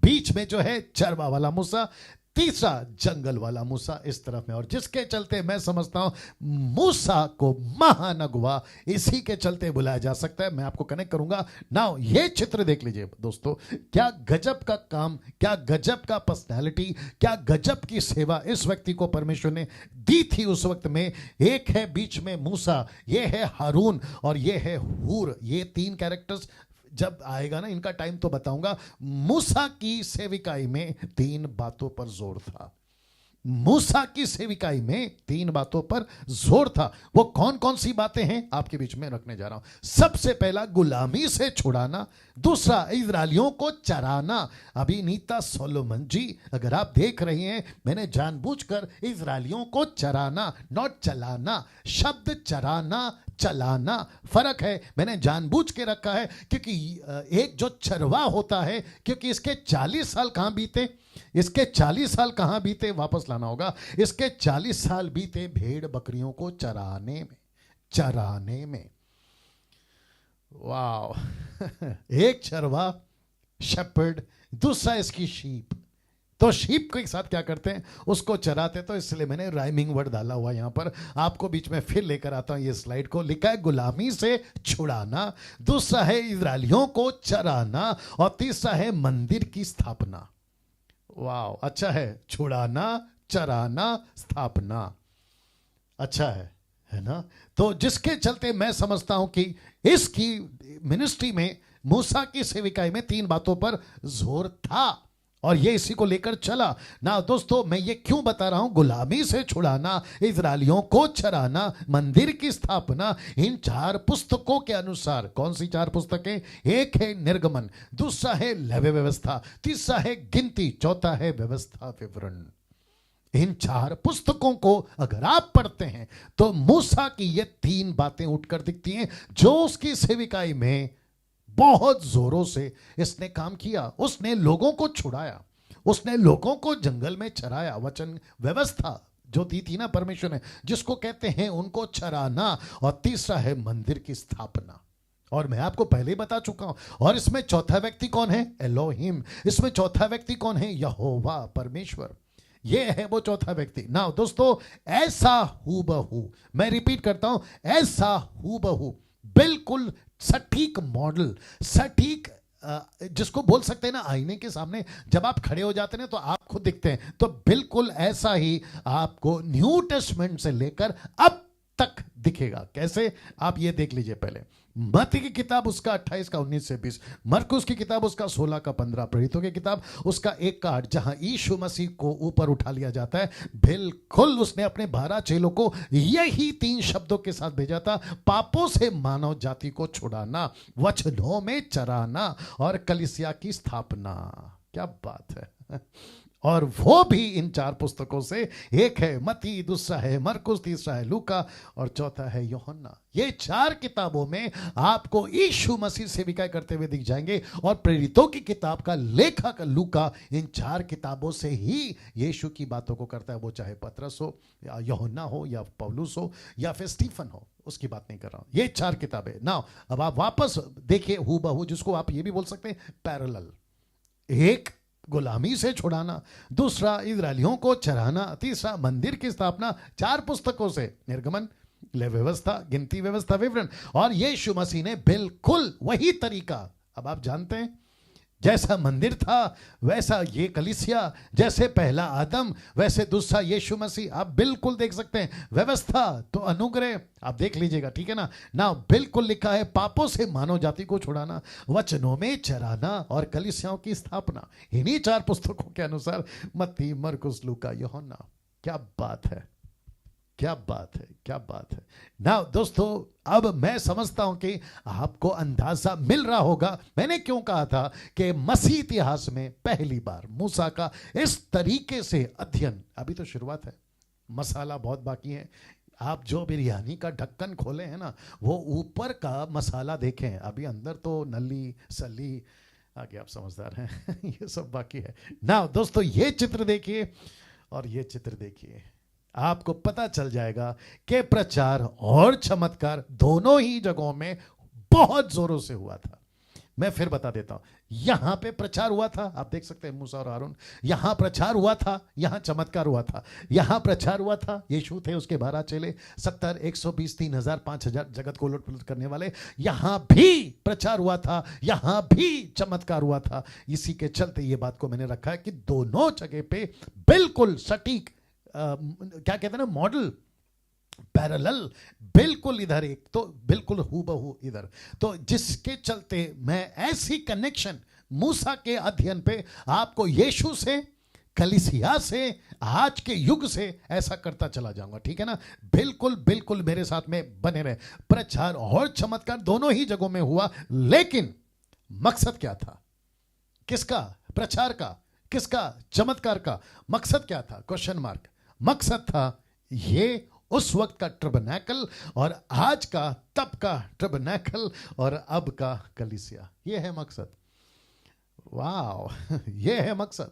बीच में जो है चरवा वाला मूसा, तीसरा जंगल वाला मूसा इस तरफ में, और जिसके चलते मैं समझता हूं मूसा को महानगवा इसी के चलते बुलाया जा सकता है। मैं आपको कनेक्ट करूंगा नाउ। ये चित्र देख लीजिए दोस्तों, क्या गजब का काम, क्या गजब का पर्सनालिटी, क्या गजब की सेवा इस व्यक्ति को परमेश्वर ने दी थी उस वक्त में। एक है बीच में मूसा, ये है हारून, और ये है हूर। ये 3 कैरेक्टर्स जब आएगा ना, इनका टाइम तो बताऊंगा। मूसा की सेविकाई में 3 बातों पर जोर था। मूसा की सेविकाई में 3 बातों पर जोर था। वो कौन कौन सी बातें हैं आपके बीच में रखने जा रहा हूं। सबसे पहला, गुलामी से छुड़ाना। दूसरा, इजरायलियों को चराना। अभी नीता सोलोमन जी, अगर आप देख रही हैं, मैंने जानबूझकर इजरायलियों को चराना, नॉट चलाना। शब्द चराना, चलाना फर्क है, मैंने जानबूझ के रखा है, क्योंकि एक जो चरवा होता है, क्योंकि इसके 40 साल कहां बीते, इसके 40 साल कहां बीते, वापस लाना होगा। इसके 40 साल बीते भेड़ बकरियों को चराने में। वाह एक चरवा, शेपर्ड, दूसरा इसकी शीप। तो शीप को एक साथ क्या करते हैं, उसको चराते। तो इसलिए मैंने राइमिंग वर्ड डाला हुआ यहां पर, आपको बीच में फिर लेकर आता हूं ये स्लाइड को। लिखा है गुलामी से छुड़ाना, दूसरा है इजरायलियों को चराना, और तीसरा है मंदिर की स्थापना। वाह, अच्छा है, छुड़ाना, चराना, स्थापना, अच्छा है ना। तो जिसके चलते मैं समझता हूं कि इसकी मिनिस्ट्री में, मूसा की सेविकाई में 3 बातों पर जोर था, और ये इसी को लेकर चला ना। दोस्तों मैं ये क्यों बता रहा हूं, गुलामी से छुड़ाना, इजरायलियों को चराना, मंदिर की स्थापना, इन 4 पुस्तकों के अनुसार। कौन सी 4 पुस्तकें? एक है निर्गमन, दूसरा है लेवी व्यवस्था, तीसरा है गिनती, चौथा है व्यवस्था विवरण। इन 4 पुस्तकों को अगर आप पढ़ते हैं तो मूसा की ये 3 बातें उठकर दिखती हैं जो उसकी सेविकाई में बहुत जोरों से इसने काम किया। उसने लोगों को छुड़ाया, उसने लोगों को जंगल में चराया। वचन व्यवस्था जो दी थी ना परमेश्वर ने, जिसको कहते हैं उनको चराना। और तीसरा है मंदिर की स्थापना। और मैं आपको पहले ही बता चुका हूं। और इसमें चौथा व्यक्ति कौन है? एलोहिम। इसमें चौथा व्यक्ति कौन है? यहोवा, परमेश्वर। ये है वो चौथा व्यक्ति। ना दोस्तों, ऐसा हूबहू, मैं रिपीट करता हूं, ऐसा हूबहू, बिल्कुल सटीक मॉडल, सटीक, जिसको बोल सकते हैं ना आईने के सामने जब आप खड़े हो जाते हैं तो आप खुद दिखते हैं, तो बिल्कुल ऐसा ही आपको न्यू टेस्टमेंट से लेकर अब तक दिखेगा। कैसे? आप ये देख लीजिए। पहले मत्ती की किताब उसका 28 का 19 से 20, मरकुस की किताब उसका 16 का 15, प्रेरितों की किताब उसका 1 का 8, जहां यीशु मसीह को ऊपर उठा लिया जाता है। बिल्कुल उसने अपने 12 चेलों को यही 3 शब्दों के साथ भेजा था, पापों से मानव जाति को छुड़ाना, वचनों में चराना और कलीसिया की स्थापना। क्या बात है! और वो भी इन 4 पुस्तकों से। एक है मत्ती, दूसरा है मरकुस, तीसरा है लूका और चौथा है यूहन्ना। ये 4 किताबों में आपको यीशु मसीह सेविका करते हुए दिख जाएंगे। और प्रेरितों की किताब का लेखक लूका इन 4 किताबों से ही यीशु की बातों को करता है। वो चाहे पतरस हो या यूहन्ना हो या पौलुस हो या फिर स्टीफन हो, उसकी बात नहीं कर रहा हूं। ये 4 किताबें ना। अब आप वापस देखिए हूबहू, जिसको आप ये भी बोल सकते हैं पैरेलल। एक गुलामी से छुड़ाना, दूसरा इजरायलियों को चराना, तीसरा मंदिर की स्थापना। 4 पुस्तकों से, निर्गमन, लेवी व्यवस्था, गिनती, व्यवस्था विवरण। और यीशु मसीह ने बिल्कुल वही तरीका, अब आप जानते हैं, जैसा मंदिर था वैसा ये कलीसिया, जैसे पहला आदम वैसे दूसरा यीशु मसीह। आप बिल्कुल देख सकते हैं। व्यवस्था तो अनुग्रह, आप देख लीजिएगा, ठीक है ना। बिल्कुल लिखा है पापों से मानव जाति को छुड़ाना, वचनों में चराना और कलीसियाओं की स्थापना। इन्हीं 4 पुस्तकों के अनुसार मत्ती, मरकुस, लूका, यूहन्ना। क्या बात है, क्या बात है, क्या बात है ना। दोस्तों अब मैं समझता हूं कि आपको अंदाजा मिल रहा होगा मैंने क्यों कहा था कि मसीह इतिहास में पहली बार मूसा का इस तरीके से अध्ययन। अभी तो शुरुआत है, मसाला बहुत बाकी है। आप जो बिरयानी का ढक्कन खोले हैं ना, वो ऊपर का मसाला देखें, अभी अंदर तो नली सली, आगे आप समझदार हैं ये सब बाकी है ना। दोस्तों ये चित्र देखिए और ये चित्र देखिए, आपको पता चल जाएगा कि प्रचार और चमत्कार दोनों ही जगहों में बहुत जोरों से हुआ था। मैं फिर बता देता हूं, यहां पे प्रचार हुआ था, आप देख सकते हैं मूसा और हारून, यहां प्रचार हुआ था, यहां चमत्कार हुआ था। यहां प्रचार हुआ था, यीशु थे, उसके 12 चेले, 70, 120, 3000, 5000 जगत को उलट पुलट करने वाले। यहां भी प्रचार हुआ था, यहां भी चमत्कार हुआ था। इसी के चलते ये बात को मैंने रखा है कि दोनों जगह पे बिल्कुल सटीक, क्या कहते हैं ना, मॉडल, पैरेलल, बिल्कुल इधर एक तो बिल्कुल हूबहू इधर। तो जिसके चलते मैं ऐसी कनेक्शन मूसा के अध्ययन पे आपको यीशु से, कलीसिया से, आज के युग से ऐसा करता चला जाऊंगा, ठीक है ना। बिल्कुल बिल्कुल मेरे साथ में बने रहे। प्रचार और चमत्कार दोनों ही जगहों में हुआ, लेकिन मकसद क्या था? किसका? प्रचार का। किसका? चमत्कार का। मकसद क्या था? Question mark. मकसद था ये उस वक्त का टर्बनैकल और आज का, तब का टर्बनैकल और अब का कलीसिया। ये है मकसद। वाह ये है मकसद।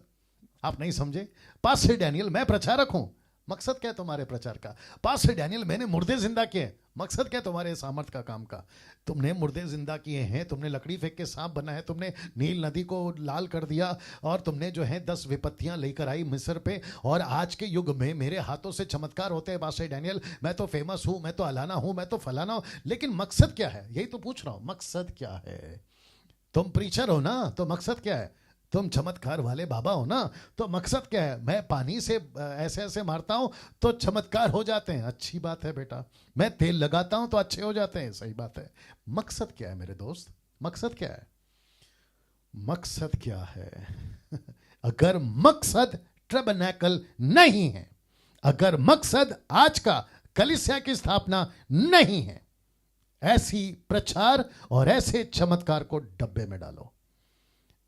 आप नहीं समझे? पास्टर डैनियल, मैं प्रचारक हूं, मकसद क्या है तुम्हारे प्रचार का? पास्टर डैनियल, मैंने मुर्दे जिंदा किए, मकसद क्या है तुम्हारे सामर्थ का काम का? तुमने मुर्दे जिंदा किए हैं, तुमने लकड़ी फेंक के सांप बना है, तुमने नील नदी को लाल कर दिया, और तुमने जो है 10 विपत्तियां लेकर आई मिस्र पे, और आज के युग में मेरे हाथों से चमत्कार होते हैं। पास्टर डैनियल, मैं तो फेमस हूं, मैं तो अलाना हूं, मैं तो फलाना हूं, लेकिन मकसद क्या है? यही तो पूछ रहा हूं, मकसद क्या है? तुम प्रीचर हो ना, तो मकसद क्या है? तुम चमत्कार वाले बाबा हो ना, तो मकसद क्या है? मैं पानी से ऐसे ऐसे मारता हूं तो चमत्कार हो जाते हैं, अच्छी बात है बेटा। मैं तेल लगाता हूं तो अच्छे हो जाते हैं, सही बात है। मकसद क्या है मेरे दोस्त? मकसद क्या है? मकसद क्या है? अगर मकसद टैबरनेकल नहीं है, अगर मकसद आज का कलीसिया की स्थापना नहीं है, ऐसी प्रचार और ऐसे चमत्कार को डब्बे में डालो।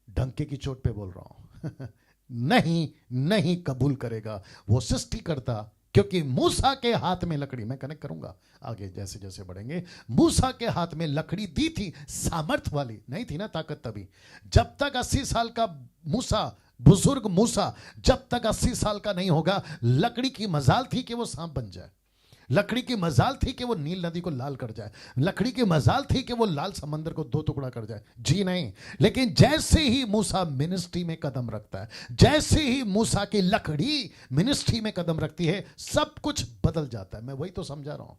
डंके की चोट पे बोल रहा हूं नहीं, नहीं कबूल करेगा वो सृष्टिकर्ता, क्योंकि मूसा के हाथ में लकड़ी, मैं कनेक्ट करूंगा आगे जैसे जैसे बढ़ेंगे, मूसा के हाथ में लकड़ी दी थी, सामर्थ वाली नहीं थी ना ताकत। तभी जब तक 80 साल का मूसा, बुजुर्ग मूसा जब तक 80 साल का नहीं होगा, लकड़ी की मजाल थी कि वो सांप बन जाए, लकड़ी की मजाल थी कि वो नील नदी को लाल कर जाए, लकड़ी की मजाल थी कि वो लाल समंदर को 2 टुकड़ा कर जाए, जी नहीं। लेकिन जैसे ही मूसा मिनिस्ट्री में कदम रखता है, जैसे ही मूसा की लकड़ी मिनिस्ट्री में कदम रखती है, सब कुछ बदल जाता है। मैं वही तो समझा रहा हूं।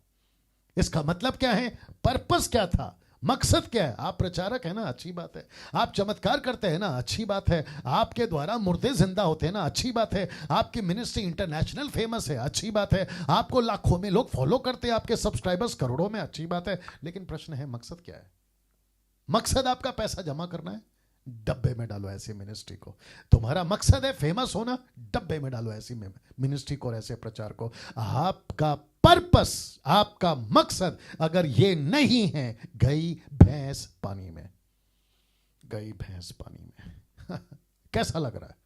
इसका मतलब क्या है? पर्पस क्या था, मकसद क्या है? आप प्रचारक है ना, अच्छी बात है। आप चमत्कार करते हैं ना, अच्छी बात है। आपके द्वारा मुर्दे जिंदा होते हैं ना, अच्छी बात है। आपकी मिनिस्ट्री इंटरनेशनल फेमस है, अच्छी बात है। आपको लाखों में लोग फॉलो करते हैं, आपके सब्सक्राइबर्स करोड़ों में, अच्छी बात है। लेकिन प्रश्न है मकसद क्या है? मकसद आपका पैसा जमा करना है, डब्बे में डालो ऐसी मिनिस्ट्री को। तुम्हारा मकसद है फेमस होना, डब्बे में डालो ऐसी मिनिस्ट्री को और ऐसे प्रचार को। आपका पर्पस, आपका मकसद अगर ये नहीं है, गई भैंस पानी में, गई भैंस पानी में कैसा लग रहा है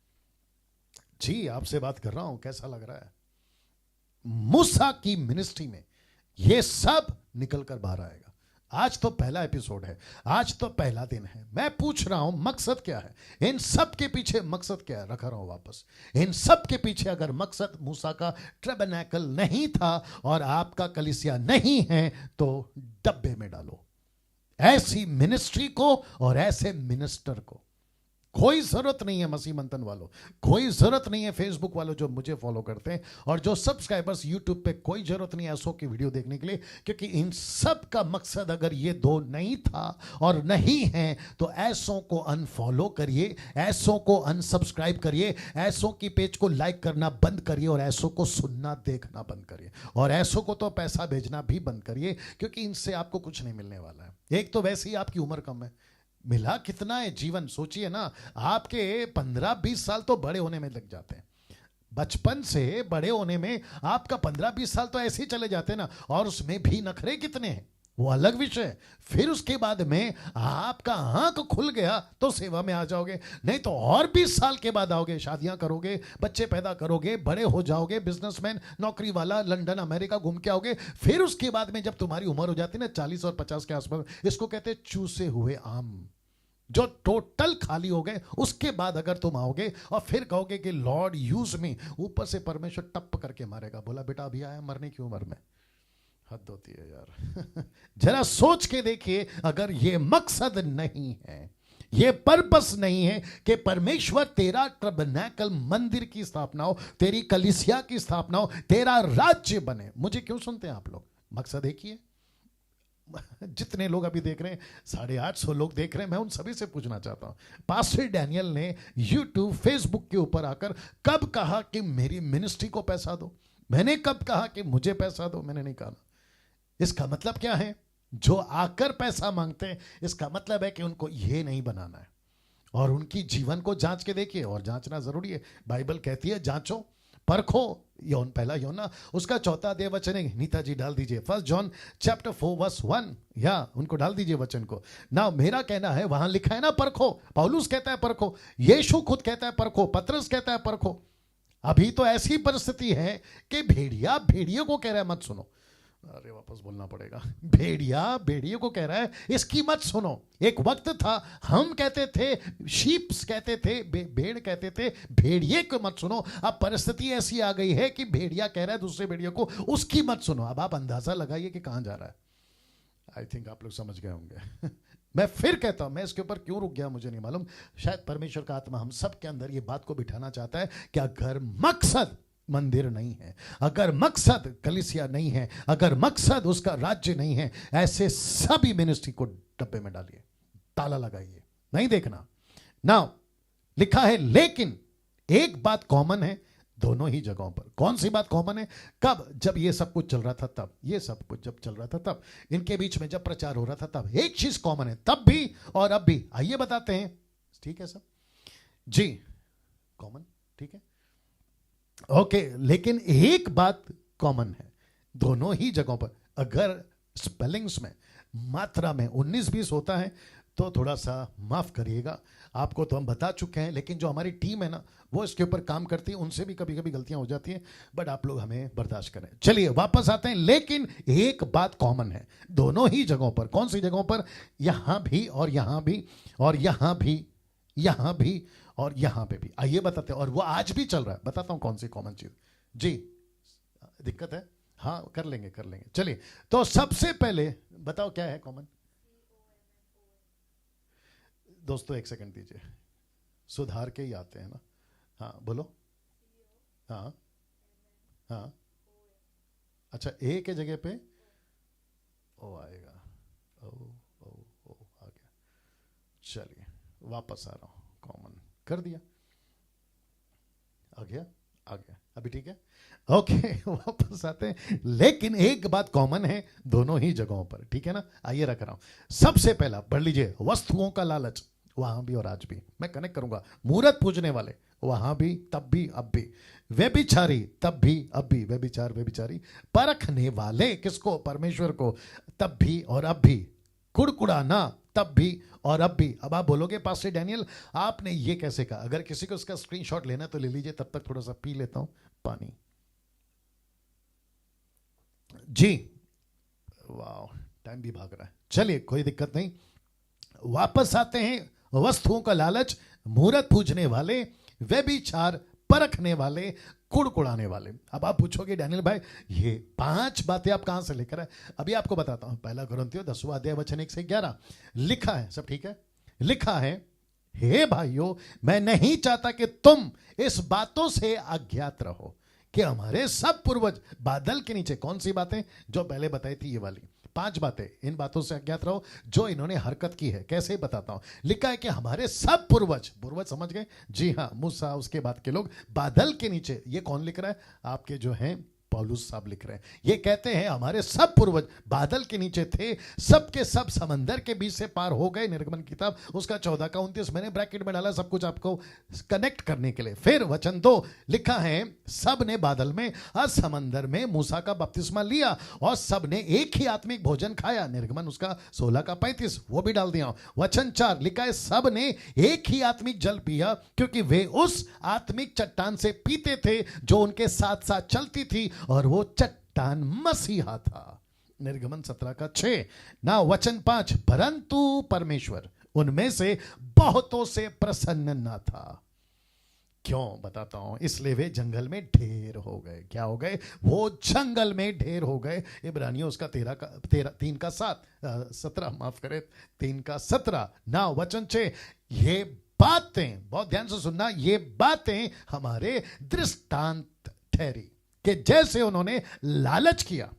जी? आपसे बात कर रहा हूं, कैसा लग रहा है? मूसा की मिनिस्ट्री में ये सब निकल कर बाहर आएगा। आज तो पहला एपिसोड है, आज तो पहला दिन है। मैं पूछ रहा हूं मकसद क्या है? इन सब के पीछे मकसद क्या है? रखा रहा हूं वापस। इन सब के पीछे अगर मकसद मूसा का टैबरनेकल नहीं था और आपका कलीसिया नहीं है, तो डब्बे में डालो ऐसी मिनिस्ट्री को और ऐसे मिनिस्टर को। कोई जरूरत नहीं है मसीह मंथन वालों, कोई जरूरत नहीं है फेसबुक वालों जो मुझे फॉलो करते हैं और जो सब्सक्राइबर्स यूट्यूब पे, कोई जरूरत नहीं है ऐसों की वीडियो देखने के लिए, क्योंकि इन सब का मकसद अगर ये दो नहीं था और नहीं है, तो ऐसों को अनफॉलो करिए, ऐसों को अनसब्सक्राइब करिए, ऐसों की पेज को लाइक करना बंद करिए और ऐसों को सुनना देखना बंद करिए और ऐसों को तो पैसा भेजना भी बंद करिए, क्योंकि इनसे आपको कुछ नहीं मिलने वाला है। एक तो वैसे ही आपकी उम्र कम है, मिला कितना है जीवन, सोचिए ना। आपके 15-20 साल तो बड़े होने में लग जाते हैं, बचपन से बड़े होने में आपका 15-20 साल तो ऐसे ही चले जाते हैं ना, और उसमें भी नखरे कितने हैं वो अलग विषय है। फिर उसके बाद में आपका आंख खुल गया तो सेवा में आ जाओगे, नहीं तो और 20 साल के बाद आओगे, शादियां करोगे, बच्चे पैदा करोगे, बड़े हो जाओगे, बिजनेसमैन, नौकरी वाला, लंदन अमेरिका घूम के आओगे। फिर उसके बाद में जब तुम्हारी उम्र हो जाती है ना 40 और 50 के आसपास, इसको कहते हैं चूसे हुए आम, जो टोटल खाली हो गए, उसके बाद अगर तुम आओगे और फिर कहोगे कि लॉर्ड यूज मी, ऊपर से परमेश्वर टप करके मारेगा, बोला बेटा अभी आया मरने की उम्र में। हद होती है यार जरा सोच के देखिए, अगर ये मकसद नहीं है, ये पर्पस नहीं है कि परमेश्वर तेरा टैबरनेकल मंदिर की स्थापना हो, तेरी कलीसिया की स्थापना हो, तेरा राज्य बने। मुझे क्यों सुनते हैं आप लोग? मकसद एक ही है। जितने लोग अभी देख रहे हैं, 850 लोग देख रहे हैं, मैं उन सभी से पूछना चाहता हूं, पास्टर डैनियल ने यूट्यूब फेसबुक के ऊपर आकर कब कहा कि मेरी मिनिस्ट्री को पैसा दो? मैंने कब कहा कि मुझे पैसा दो? मैंने नहीं कहा। इसका मतलब क्या है? जो आकर पैसा मांगते हैं, इसका मतलब है कि उनको ये नहीं बनाना है। और उनकी जीवन को जांच के देखिए, और जांचना जरूरी है। बाइबल कहती है जांचो परखो, यौन पहला यौना उसका 4 अध्याय वचन है। नीता जी डाल दीजिए 1 जॉन चैप्टर 4 वर्स 1, या उनको डाल दीजिए वचन को ना। मेरा कहना है, वहां लिखा है ना परखो, पौलुस कहता है परखो, यीशु खुद कहता है परखो, पतरस कहता है परखो। अभी तो ऐसी परिस्थिति है कि भेड़िया भेड़ियों को कह रहा है मत सुनो। अरे वापस बोलना पड़ेगा, भेड़िया भेड़िए को कह रहा है इसकी मत सुनो। एक वक्त था हम कहते थे, शीप्स कहते थे, भेड़ कहते थे, भेड़िए को मत सुनो। अब परिस्थिति ऐसी आ गई है कि भेड़िया कह रहा है दूसरे भेड़िए को उसकी मत सुनो। अब आप अंदाजा लगाइए कि कहां जा रहा है। आई थिंक आप लोग समझ गए होंगे मैं फिर कहता हूं, मैं इसके ऊपर क्यों रुक गया मुझे नहीं मालूम। शायद परमेश्वर का आत्मा हम सब के अंदर ये बात को बिठाना चाहता है कि अगर मकसद मंदिर नहीं है, अगर मकसद कलीसिया नहीं है, अगर मकसद उसका राज्य नहीं है, ऐसे सभी मिनिस्ट्री को डब्बे में डालिए, ताला लगाइए, नहीं देखना। नाउ लिखा है, लेकिन एक बात कॉमन है दोनों ही जगहों पर। कौन सी बात कॉमन है? कब? जब ये सब कुछ चल रहा था तब, ये सब कुछ जब चल रहा था तब, इनके बीच में जब प्रचार हो रहा था तब एक चीज कॉमन है, तब भी और अब भी। आइए बताते हैं, ठीक है सब जी। कॉमन, ठीक है, ओके। लेकिन एक बात कॉमन है दोनों ही जगहों पर, अगर स्पेलिंग्स में मात्रा में 19-20 होता है तो थोड़ा सा माफ करिएगा, आपको तो हम बता चुके हैं, लेकिन जो हमारी टीम है ना वो इसके ऊपर काम करती है, उनसे भी कभी कभी गलतियां हो जाती हैं, बट आप लोग हमें बर्दाश्त करें। चलिए वापस आते हैं। लेकिन एक बात कॉमन है दोनों ही जगहों पर। कौन सी जगहों पर? यहां भी और यहां भी और यहां भी, यहां भी और यहां पे भी। आइए बताते हैं, और वो आज भी चल रहा है। बताता हूं कौन सी कॉमन चीज। जी दिक्कत है? हाँ कर लेंगे कर लेंगे। चलिए तो सबसे पहले बताओ क्या है कॉमन। दोस्तों एक सेकंड दीजिए, सुधार के ही आते हैं ना। हाँ बोलो। हाँ हाँ, अच्छा ए के जगह पे ओ आएगा। ओ ओ ओ आ गया। चलिए वापस आ रहा हूं, कॉमन कर दिया, आ गया आ गया, अभी ठीक है, ओके। वापस आते हैं। लेकिन एक बात कॉमन है दोनों ही जगहों पर, ठीक है ना। आइए रख रहा हूं। सबसे पहला पढ़ लीजिए, वस्तुओं का लालच, वहां भी और आज भी। मैं कनेक्ट करूंगा। मूर्त पूजने वाले, वहां भी तब भी अब भी। व्यभिचारी, तब भी अब भी, व्यभिचार व्यभिचारी। परखने वाले किसको? परमेश्वर को, तब भी और अब भी। कुड़कुड़ाना, तब भी और अब भी। अब आप बोलोगे पास्टर डैनियल आपने ये कैसे कहा? अगर किसी को इसका स्क्रीनशॉट लेना तो ले लीजिए, तब तक थोड़ा सा पी लेता हूं पानी। जी वाह, टाइम भी भाग रहा है, चलिए कोई दिक्कत नहीं। वापस आते हैं। वस्तुओं का लालच, मूर्त पूजने वाले, व्यभिचार, परखने वाले, कुड़कुड़ाने वाले। अब आप पूछोगे डैनियल भाई ये 5 बातें आप कहां से लेकर आए? अभी आपको बताता हूं। पहला कुरिन्थियों 10वां अध्याय वचन 1 से 11 लिखा है, सब ठीक है, लिखा है, हे भाइयों मैं नहीं चाहता कि तुम इस बातों से अज्ञात रहो कि हमारे सब पूर्वज बादल के नीचे। कौन सी बातें? जो पहले बताई थी, ये वाली 5 बातें। इन बातों से अज्ञात रहो जो इन्होंने हरकत की है। कैसे बताता हूं। लिखा है कि हमारे सब पूर्वज, पूर्वज समझ गए? जी हां, मूसा उसके बाद के लोग बादल के नीचे। ये कौन लिख रहा है? आपके जो हैं पौलुस साहब लिख रहे हैं। ये कहते हैं हमारे सब पूर्वज बादल के नीचे थे, सब के सब समंदर के बीच से पार हो गए। निर्गमन किताब उसका 14 का 29 मैंने ब्रैकेट में डाला, सब कुछ आपको कनेक्ट करने के लिए। फिर वचन 2 लिखा है, सब ने बादल में और समंदर में मूसा का बपतिस्मा लिया और सब ने एक ही आत्मिक भोजन खाया। निर्गमन उसका 16 का 35 वो भी डाल दिया। वचन 4 लिखा है, सब ने एक ही आत्मिक जल पिया क्योंकि वे उस आत्मिक चट्टान से पीते थे जो उनके साथ साथ चलती थी, और वो चट्टान मसीहा था। निर्गमन 17 का 6 ना। वचन 5 परंतु परमेश्वर उनमें से बहुतों से प्रसन्न न था। क्यों? बताता हूं। इसलिए वे जंगल में ढेर हो गए। क्या हो गए? वो जंगल में ढेर हो गए। इब्रानियों उसका 3 का 7 17 माफ करे, 3 का 17 ना। वचन 6 ये बातें, बहुत ध्यान से सुनना, ये बातें हमारे दृष्टांत ठहरी कि जैसे उन्होंने लालच किया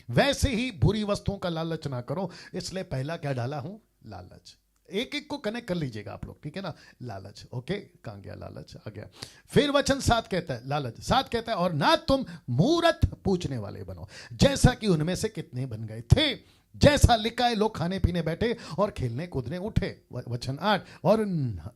वैसे ही बुरी वस्तुओं का लालच ना करो। इसलिए पहला क्या डाला हूं? लालच। एक एक को कनेक्ट कर लीजिएगा आप लोग, ठीक है ना। लालच, ओके, कहां गया लालच? आ गया। फिर वचन 7 कहता है, लालच 7 कहता है, और ना तुम मूर्त पूजने वाले बनो जैसा कि उनमें से कितने बन गए थे। जैसा लिखा है, लोग खाने पीने बैठे और खेलने कूदने उठे। वचन 8 और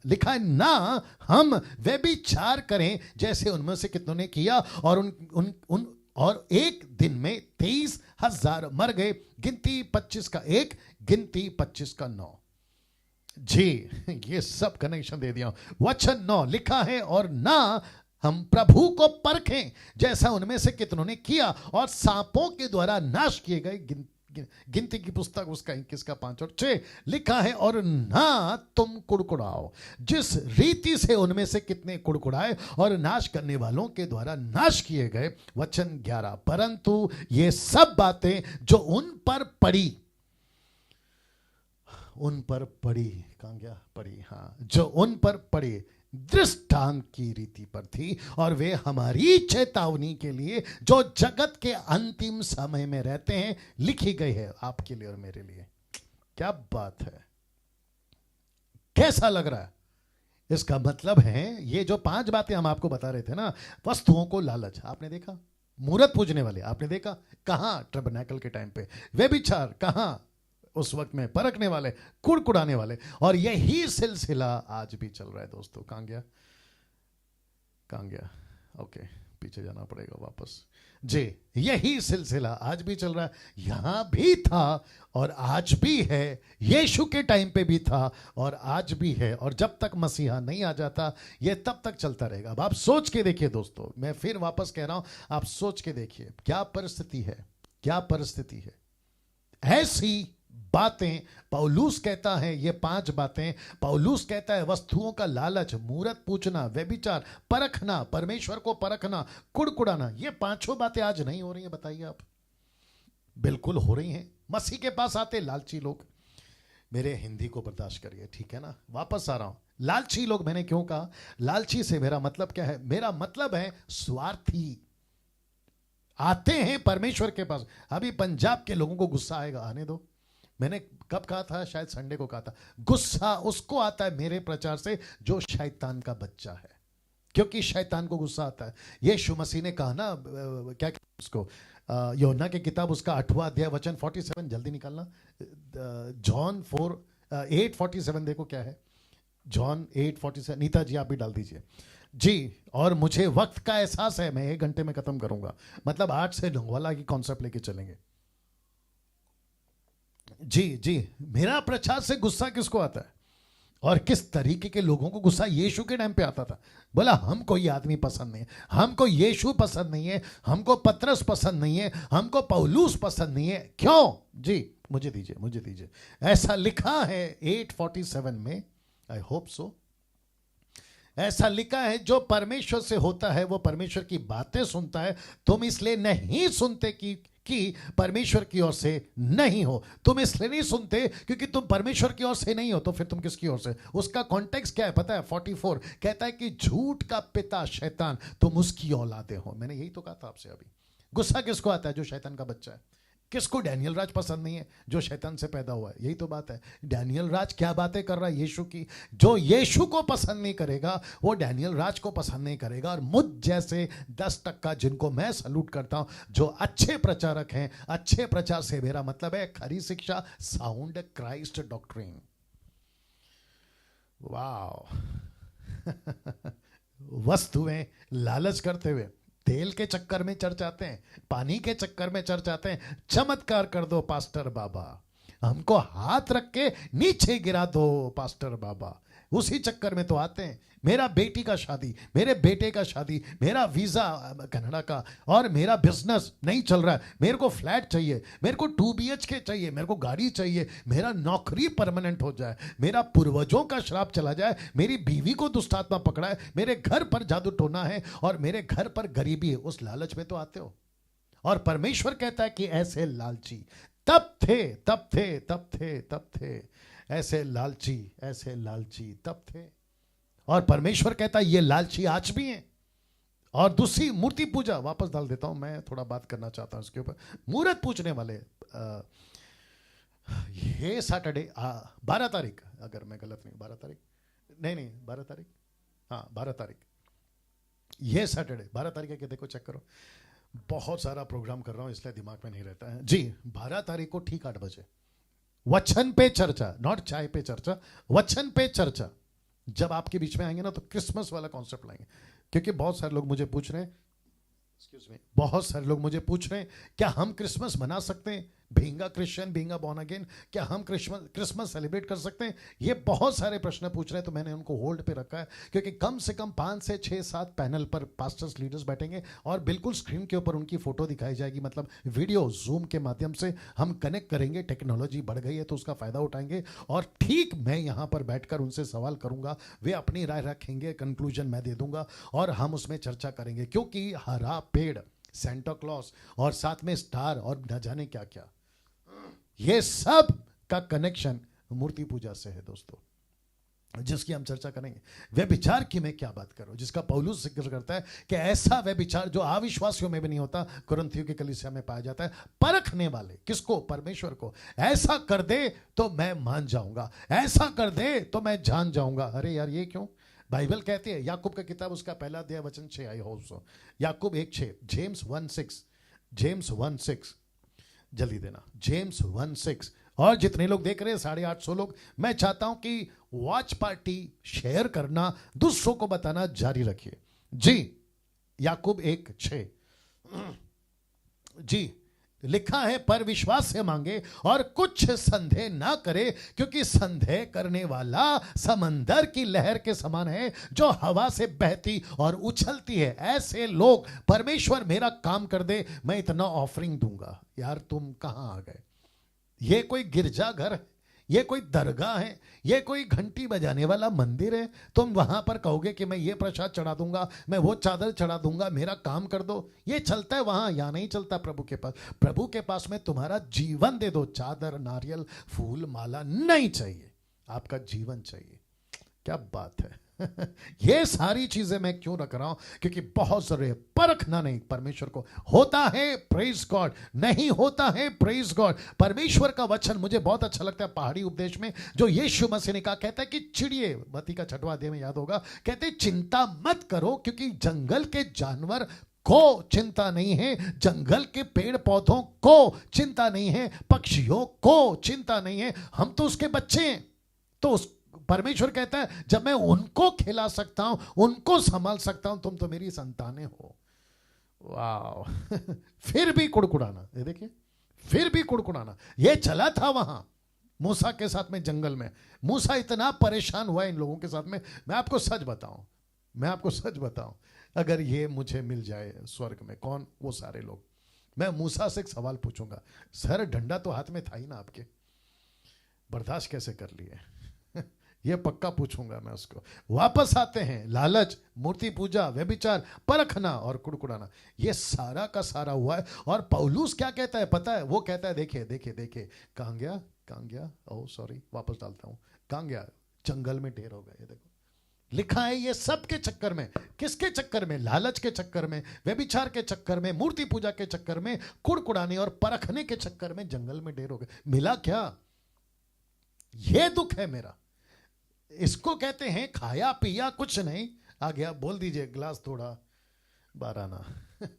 लिखा है, ना हम व्यभिचार करें जैसे उनमें से कितनों ने किया, और उन और एक दिन में 23,000 मर गए। गिनती 25 का 1, गिनती 25 का 9। जी ये सब कनेक्शन दे दिया। वचन 9 लिखा है, और ना हम प्रभु को परखें जैसा उनमें से कितनों ने किया और सांपों के द्वारा नाश किए गए। गिनती की पुस्तक उसका 21 का 5 और 6 लिखा है, और ना तुम कुड़कुड़ाओ जिस रीति से उनमें से कितने कुड़कुड़ाए और नाश करने वालों के द्वारा नाश किए गए। वचन 11 परंतु ये सब बातें जो उन पर पड़ी, कहां गया? पड़ी, हाँ, जो उन पर पड़ी दृष्टांत की रीति पर थी, और वे हमारी चेतावनी के लिए जो जगत के अंतिम समय में रहते हैं लिखी गई है, आपके लिए और मेरे लिए। क्या बात है, कैसा लग रहा है? इसका मतलब है ये जो 5 बातें हम आपको बता रहे थे ना, वस्तुओं को लालच आपने देखा, मूर्त पूजने वाले आपने देखा, कहां? टैबरनेकल के टाइम पे। व्यभिचार कहां? उस वक्त में। परखने वाले, कुड़कुड़ाने वाले, और यही सिलसिला आज भी चल रहा है दोस्तों। कहां गया? कहाँ गया? ओके, पीछे जाना पड़ेगा वापस। जी, यही सिलसिला आज भी चल रहा है, यहां भी था और आज भी है, यीशु के टाइम पे भी था और आज भी है, और जब तक मसीहा नहीं आ जाता ये तब तक चलता रहेगा। अब आप सोच के देखिए दोस्तों, मैं फिर वापस कह रहा हूं, आप सोच के देखिए क्या परिस्थिति है, क्या परिस्थिति है। ऐसी बातें पौलुस कहता है, ये 5 बातें पौलुस कहता है, वस्तुओं का लालच, मूरत पूछना, व्यभिचार, परखना, परमेश्वर को परखना, कुड़कुड़ाना, ये 5 बातें आज नहीं हो रही हैं? बताइए आप। बिल्कुल हो रही हैं। मसीह के पास आते लालची लोग, मेरे हिंदी को बर्दाश्त करिए, ठीक है ना, वापस आ रहा हूं। लालची लोग, मैंने क्यों कहा लालची से मेरा मतलब क्या है? मेरा मतलब है स्वार्थी। आते हैं परमेश्वर के पास। अभी पंजाब के लोगों को गुस्सा आएगा, आने दो। मैंने कब कहा था? शायद संडे को कहा था, गुस्सा उसको आता है मेरे प्रचार से जो शैतान का बच्चा है, क्योंकि शैतान को गुस्सा आता है। यीशु मसीह ने कहा ना, क्या उसको, यूहन्ना की किताब उसका 8वां अध्याय वचन 47, जल्दी निकालना, जॉन 8:47 देखो क्या है, जॉन 8:47। नीता जी आप भी डाल दीजिए जी। और मुझे वक्त का एहसास है, मैं 1 घंटे में खत्म करूंगा, मतलब 8 से 9 वाला की कॉन्सेप्ट लेके चलेंगे। जी जी, मेरा प्रचार से गुस्सा किसको आता है और किस तरीके के लोगों को गुस्सा यीशु के टाइम पे आता था? बोला हमको ये आदमी पसंद नहीं है, हमको यीशु पसंद नहीं है, हमको पतरस पसंद नहीं है, हमको पौलुस पसंद नहीं है। क्यों? जी मुझे दीजिए, मुझे दीजिए। ऐसा लिखा है 8:47 में, आई होप सो, ऐसा लिखा है जो परमेश्वर से होता है वो परमेश्वर की बातें सुनता है। तुम इसलिए नहीं सुनते कि परमेश्वर की ओर से नहीं हो। तुम इसलिए नहीं सुनते क्योंकि तुम परमेश्वर की ओर से नहीं हो, तो फिर तुम किसकी ओर से? उसका कॉन्टेक्स्ट क्या है पता है? 44 कहता है कि झूठ का पिता शैतान, तुम उसकी औलादे हो। मैंने यही तो कहा था आपसे अभी। गुस्सा किसको आता है? जो शैतान का बच्चा है। किसको डैनियल राज पसंद नहीं है? जो शैतान से पैदा हुआ है। यही तो बात है। डैनियल राज क्या बातें कर रहा है यीशु की? जो यीशु को पसंद नहीं करेगा वो डैनियल राज को पसंद नहीं करेगा। और मुझ जैसे 10% जिनको मैं सलूट करता हूं, जो अच्छे प्रचारक हैं, अच्छे प्रचार से मेरा मतलब है खरी शिक्षा, साउंड क्राइस्ट डॉक्ट्रिन। वाह वस्तुएं लालच करते हुए तेल के चक्कर में चढ़ जाते हैं, पानी के चक्कर में चढ़ जाते हैं। चमत्कार कर दो पास्टर बाबा, हमको हाथ रख के नीचे गिरा दो पास्टर बाबा, उसी चक्कर में तो आते हैं। मेरा बेटी का शादी, मेरे बेटे का शादी, मेरा वीजा कनाडा का, और मेरा बिजनेस नहीं चल रहा है, मेरे को फ्लैट चाहिए, मेरे को 2 BHK चाहिए, मेरे को गाड़ी चाहिए, मेरा नौकरी परमानेंट हो जाए, मेरा पूर्वजों का श्राप चला जाए, मेरी बीवी को दुष्टात्मा पकड़ा है, मेरे घर पर जादू टोना है और मेरे घर पर गरीबी है। उस लालच में तो आते हो। और परमेश्वर कहता है कि ऐसे लालची तब थे, तब थे, तब थे, तब थे, ऐसे लालची तब थे। और परमेश्वर कहता है ये लालची आज भी हैं। और दूसरी मूर्ति पूजा, वापस डाल देता हूं, मैं थोड़ा बात करना चाहता हूं इसके ऊपर। मूर्त पूजने वाले, ये सैटरडे 12 तारीख, अगर मैं गलत नहीं, 12 तारीख नहीं 12 तारीख, हाँ 12 तारीख, ये सैटरडे 12 तारीख है कि देखो चेक करो, बहुत सारा प्रोग्राम कर रहा हूं इसलिए दिमाग में नहीं रहता है जी। 12 तारीख को ठीक 8 बजे वचन पे चर्चा, नॉट चाय पे चर्चा, वचन पे चर्चा। जब आपके बीच में आएंगे ना तो क्रिसमस वाला कॉन्सेप्ट लाएंगे, क्योंकि बहुत सारे लोग मुझे पूछ रहे हैं, एक्सक्यूज मी, बहुत सारे लोग मुझे पूछ रहे हैं क्या हम क्रिसमस मना सकते हैं? Being Christian, being born again, क्या हम क्रिसमस सेलिब्रेट कर सकते हैं? ये बहुत सारे प्रश्न पूछ रहे हैं, तो मैंने उनको होल्ड पे रखा है, क्योंकि कम से कम 5 से 6-7 पैनल पर पास्टर्स लीडर्स बैठेंगे और बिल्कुल स्क्रीन के ऊपर उनकी फोटो दिखाई जाएगी, मतलब वीडियो जूम के माध्यम से हम कनेक्ट करेंगे। टेक्नोलॉजी बढ़ गई है तो उसका फायदा उठाएंगे, और ठीक मैं यहां पर बैठकर उनसे सवाल करूंगा, वे अपनी राय रखेंगे, कंक्लूजन मैं दे दूंगा और हम उसमें चर्चा करेंगे। क्योंकि हरा पेड़, सेंटा क्लॉस और साथ में स्टार और न जाने क्या क्या, ये सब का कनेक्शन मूर्ति पूजा से है दोस्तों, जिसकी हम चर्चा करेंगे। व्यभिचार की मैं क्या बात करूं, जिसका पौलुस जिक्र करता है कि ऐसा व्यभिचार जो अविश्वासियों में भी नहीं होता, कुरिन्थियों की कलीसिया में पाया जाता है। परखने वाले किसको? परमेश्वर को। ऐसा कर दे तो मैं मान जाऊंगा, ऐसा कर दे तो मैं जान जाऊंगा। अरे यार ये क्यों? बाइबल कहती है, याकूब का किताब उसका पहला अध्याय वचन 6, I hope so, Yakub 1:6, James 1:6, जल्दी देना, जेम्स 1:6। और जितने लोग देख रहे हैं 850 लोग, मैं चाहता हूं कि वॉच पार्टी शेयर करना, दूसरों को बताना जारी रखिए। जी, याकूब 1:6 जी, लिखा है पर विश्वास से मांगे और कुछ संदेह ना करे, क्योंकि संदेह करने वाला समंदर की लहर के समान है जो हवा से बहती और उछलती है। ऐसे लोग, परमेश्वर मेरा काम कर दे, मैं इतना ऑफरिंग दूंगा। यार तुम कहां आ गए? ये कोई गिरजाघर है? ये कोई दरगाह है? ये कोई घंटी बजाने वाला मंदिर है? तुम वहां पर कहोगे कि मैं ये प्रसाद चढ़ा दूंगा, मैं वो चादर चढ़ा दूंगा, मेरा काम कर दो। ये चलता है वहां, या नहीं चलता प्रभु के पास? प्रभु के पास में तुम्हारा जीवन दे दो। चादर, नारियल, फूल, माला नहीं चाहिए, आपका जीवन चाहिए। क्या बात है। ये सारी चीजें मैं क्यों रख रहा हूं? क्योंकि बहुत जरूरी है। परखना नहीं परमेश्वर को, होता है प्रेज गॉड, नहीं होता है प्रेज गॉड। परमेश्वर का वचन मुझे बहुत अच्छा लगता है पहाड़ी उपदेश में, जो यीशु मसीह ने कहा, कहता है कि चिड़िए, मत्ती का 6वां अध्याय में याद होगा, कहते चिंता मत करो, क्योंकि जंगल के जानवर को चिंता नहीं है, जंगल के पेड़ पौधों को चिंता नहीं है, पक्षियों को चिंता नहीं है, हम तो उसके बच्चे हैं। तो परमेश्वर कहता है जब मैं उनको खिला सकता हूं, उनको संभाल सकता हूं, तुम तो मेरी संतानें हो। वाह। फिर भी कुड़कुड़ाना, ये देखिए, फिर भी कुड़कुड़ाना। ये चला था वहां मूसा के साथ में जंगल में। मूसा इतना परेशान हुआ इन लोगों के साथ में। मैं आपको सच बताऊं, अगर ये मुझे मिल जाए स्वर्ग में, कौन वो सारे लोग, मैं मूसा से एक सवाल पूछूंगा। सर डंडा तो हाथ में था ही ना आपके, बर्दाश्त कैसे कर लिए? ये पक्का पूछूंगा मैं उसको। वापस आते हैं, लालच, मूर्ति पूजा, व्यभिचार, परखना और कुड़कुड़ाना, ये सारा का सारा हुआ है। और पौलुस क्या कहता है पता है? वो कहता है देखिए कहां गया, ओह सॉरी, वापस डालता हूं, कहां गया? जंगल में ढेर हो गए। ये देखो लिखा है, ये सब के चक्कर में, किसके चक्कर में? लालच के चक्कर में, व्यभिचार के चक्कर में, मूर्ति पूजा के चक्कर में, कुड़कुड़ाने और परखने के चक्कर में जंगल में ढेर हो गए। मिला क्या? ये दुख है मेरा। इसको कहते हैं खाया पिया कुछ नहीं, आ गया, बोल दीजिए गिलास थोड़ा 12 आना।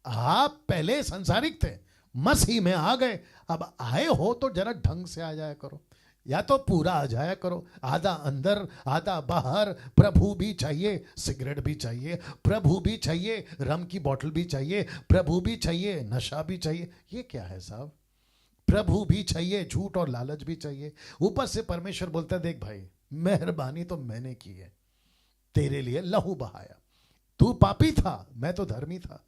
आप पहले संसारिक थे, मसीह में आ गए, अब आए हो तो जरा ढंग से आ जाया करो, या तो पूरा आ जाया करो, आधा अंदर आधा बाहर। प्रभु भी चाहिए, सिगरेट भी चाहिए, प्रभु भी चाहिए, रम की बोतल भी चाहिए, प्रभु भी चाहिए, नशा भी चाहिए। ये क्या है साहब? प्रभु भी चाहिए, झूठ और लालच भी चाहिए। ऊपर से परमेश्वर बोलता है देख भाई, मेहरबानी तो मैंने की है, तेरे लिए लहू बहाया। तू पापी था, मैं तो धर्मी था।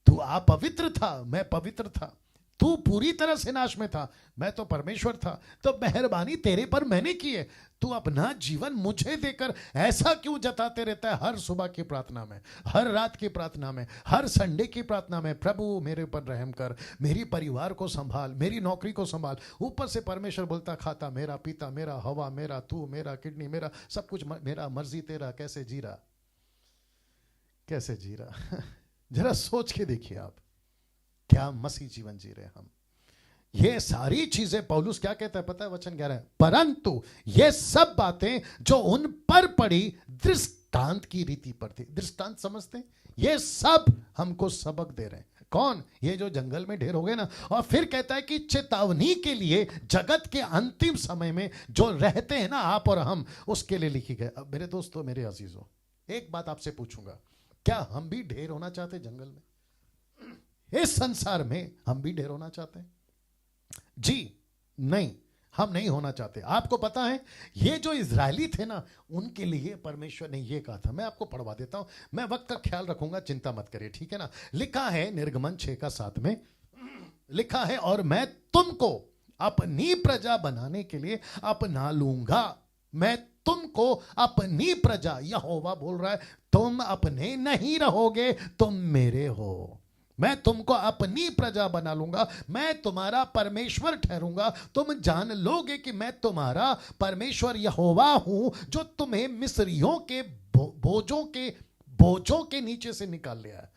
तू अपवित्र था, मैं पवित्र था। तू पूरी तरह से नाश में था, मैं तो परमेश्वर था। तो मेहरबानी तेरे पर मैंने की है। तू अपना जीवन मुझे देकर ऐसा क्यों जताते रहता है? हर सुबह की प्रार्थना में, हर रात की प्रार्थना में, हर संडे की प्रार्थना में, प्रभु मेरे ऊपर रहम कर, मेरी परिवार को संभाल, मेरी नौकरी को संभाल। ऊपर से परमेश्वर बोलता, खाता मेरा, पीता मेरा, हवा मेरा, तू मेरा, किडनी मेरा, सब कुछ मेरा, मर्जी तेरा। कैसे जी रहा? जरा सोच के देखिए आप, क्या मसीह जीवन जी रहे हम। ये सारी चीजें पौलुस क्या कहता है पता है? वचन 11, परंतु ये सब बातें जो उन पर पड़ी दृष्टांत की रीति पर थी। दृष्टांत समझते हैं? ये सब हमको सबक दे रहे हैं। कौन? ये जो जंगल में ढेर हो गए ना। और फिर कहता है कि चेतावनी के लिए, जगत के अंतिम समय में जो रहते हैं ना आप और हम, उसके लिए लिखी गई। अब मेरे दोस्तों, मेरे अजीजों, एक बात आपसे पूछूंगा, क्या हम भी ढेर होना चाहते जंगल में? इस संसार में हम भी ढेर होना चाहते हैं? जी नहीं, हम नहीं होना चाहते। आपको पता है, ये जो इजरायली थे ना, उनके लिए परमेश्वर ने ये कहा था। मैं आपको पढ़वा देता हूं, मैं वक्त का ख्याल रखूंगा, चिंता मत करिए, ठीक है ना। लिखा है निर्गमन 6:7 में, लिखा है, और मैं तुमको अपनी प्रजा बनाने के लिए अपना लूंगा। मैं तुमको अपनी प्रजा, यहोवा बोल रहा है, तुम अपने नहीं रहोगे, तुम मेरे हो। मैं तुमको अपनी प्रजा बना लूंगा, मैं तुम्हारा परमेश्वर ठहरूंगा। तुम जान लोगे कि मैं तुम्हारा परमेश्वर यहोवा हूं, जो तुम्हें मिस्रियों के बोझों के नीचे से निकाल लिया है।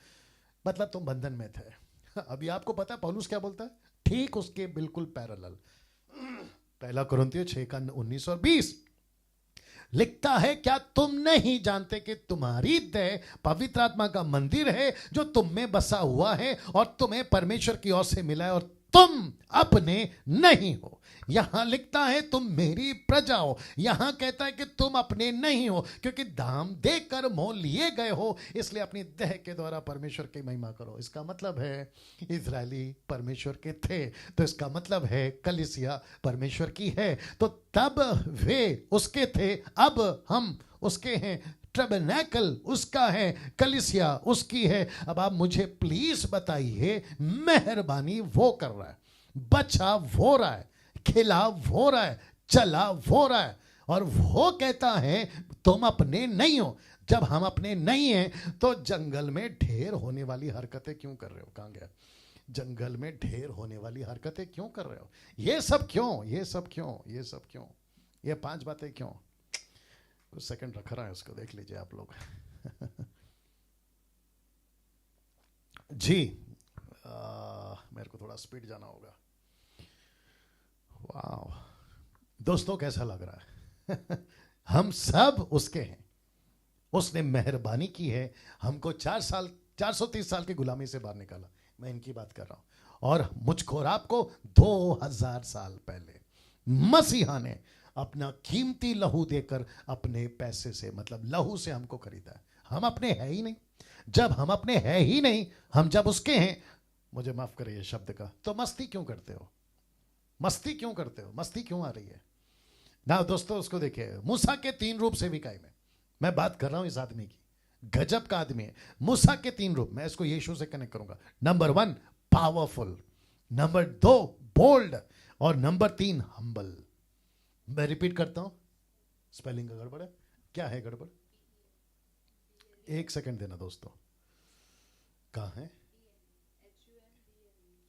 मतलब तुम बंधन में थे। अभी आपको पता है पौलुस क्या बोलता है? ठीक उसके बिल्कुल पैरेलल। 1 कुरिन्थियों 6:19 और 20 लिखता है, क्या तुम नहीं जानते कि तुम्हारी देह पवित्र आत्मा का मंदिर है, जो तुम में बसा हुआ है और तुम्हें परमेश्वर की ओर से मिला है, और तुम अपने नहीं हो। यहां लिखता है तुम मेरी प्रजा हो, यहां कहता है कि तुम अपने नहीं हो, क्योंकि दाम देकर मोल लिए गए हो, इसलिए अपनी देह के द्वारा परमेश्वर की महिमा करो। इसका मतलब है इजरायली परमेश्वर के थे, तो इसका मतलब है कलीसिया परमेश्वर की है, तो तब वे उसके थे, अब हम उसके हैं। टैबरनेकल उसका है, कलीसिया उसकी है। अब आप मुझे प्लीज बताइए, मेहरबानी वो कर रहा है, बचा वो रहा है, खिला वो रहा है, चला वो रहा है, और वो कहता है तुम अपने नहीं हो। जब हम अपने नहीं हैं तो जंगल में ढेर होने वाली हरकतें क्यों कर रहे हो? कहां गया? जंगल में ढेर होने वाली हरकतें क्यों कर रहे हो? ये सब क्यों? ये सब क्यों? ये सब क्यों? ये 5 बातें क्यों? कुछ सेकंड रख रहा है, उसको देख लीजिए आप लोग। जी, मेरे को थोड़ा स्पीड जाना होगा। वाह दोस्तों, कैसा लग रहा है? हम सब उसके हैं, उसने मेहरबानी की है, हमको 430 साल की गुलामी से बाहर निकाला। मैं इनकी बात कर रहा हूं, और मुझको और आपको 2000 साल पहले मसीहा ने अपना कीमती लहू देकर अपने पैसे से, मतलब लहू से हमको खरीदा है। हम अपने है ही नहीं। जब हम अपने है ही नहीं, हम जब उसके हैं, मुझे माफ करिए शब्द का, तो मस्ती क्यों करते हो? मस्ती क्यों करते हो? मस्ती क्यों आ रही है ना? दोस्तों उसको देखिए, मूसा के 3 रूप सेविकाई में मैं बात कर रहा हूं इस आदमी की, गजब का आदमी है। मूसा के 3 रूप, मैं इसको यीशु से कनेक्ट करूंगा। नंबर 1 पावरफुल, नंबर 2 बोल्ड, और नंबर 3 हम्बल। मैं रिपीट करता हूं, स्पेलिंग का गड़बड़ है। क्या है गड़बड़? 1 सेकंड देना दोस्तों। कहां है?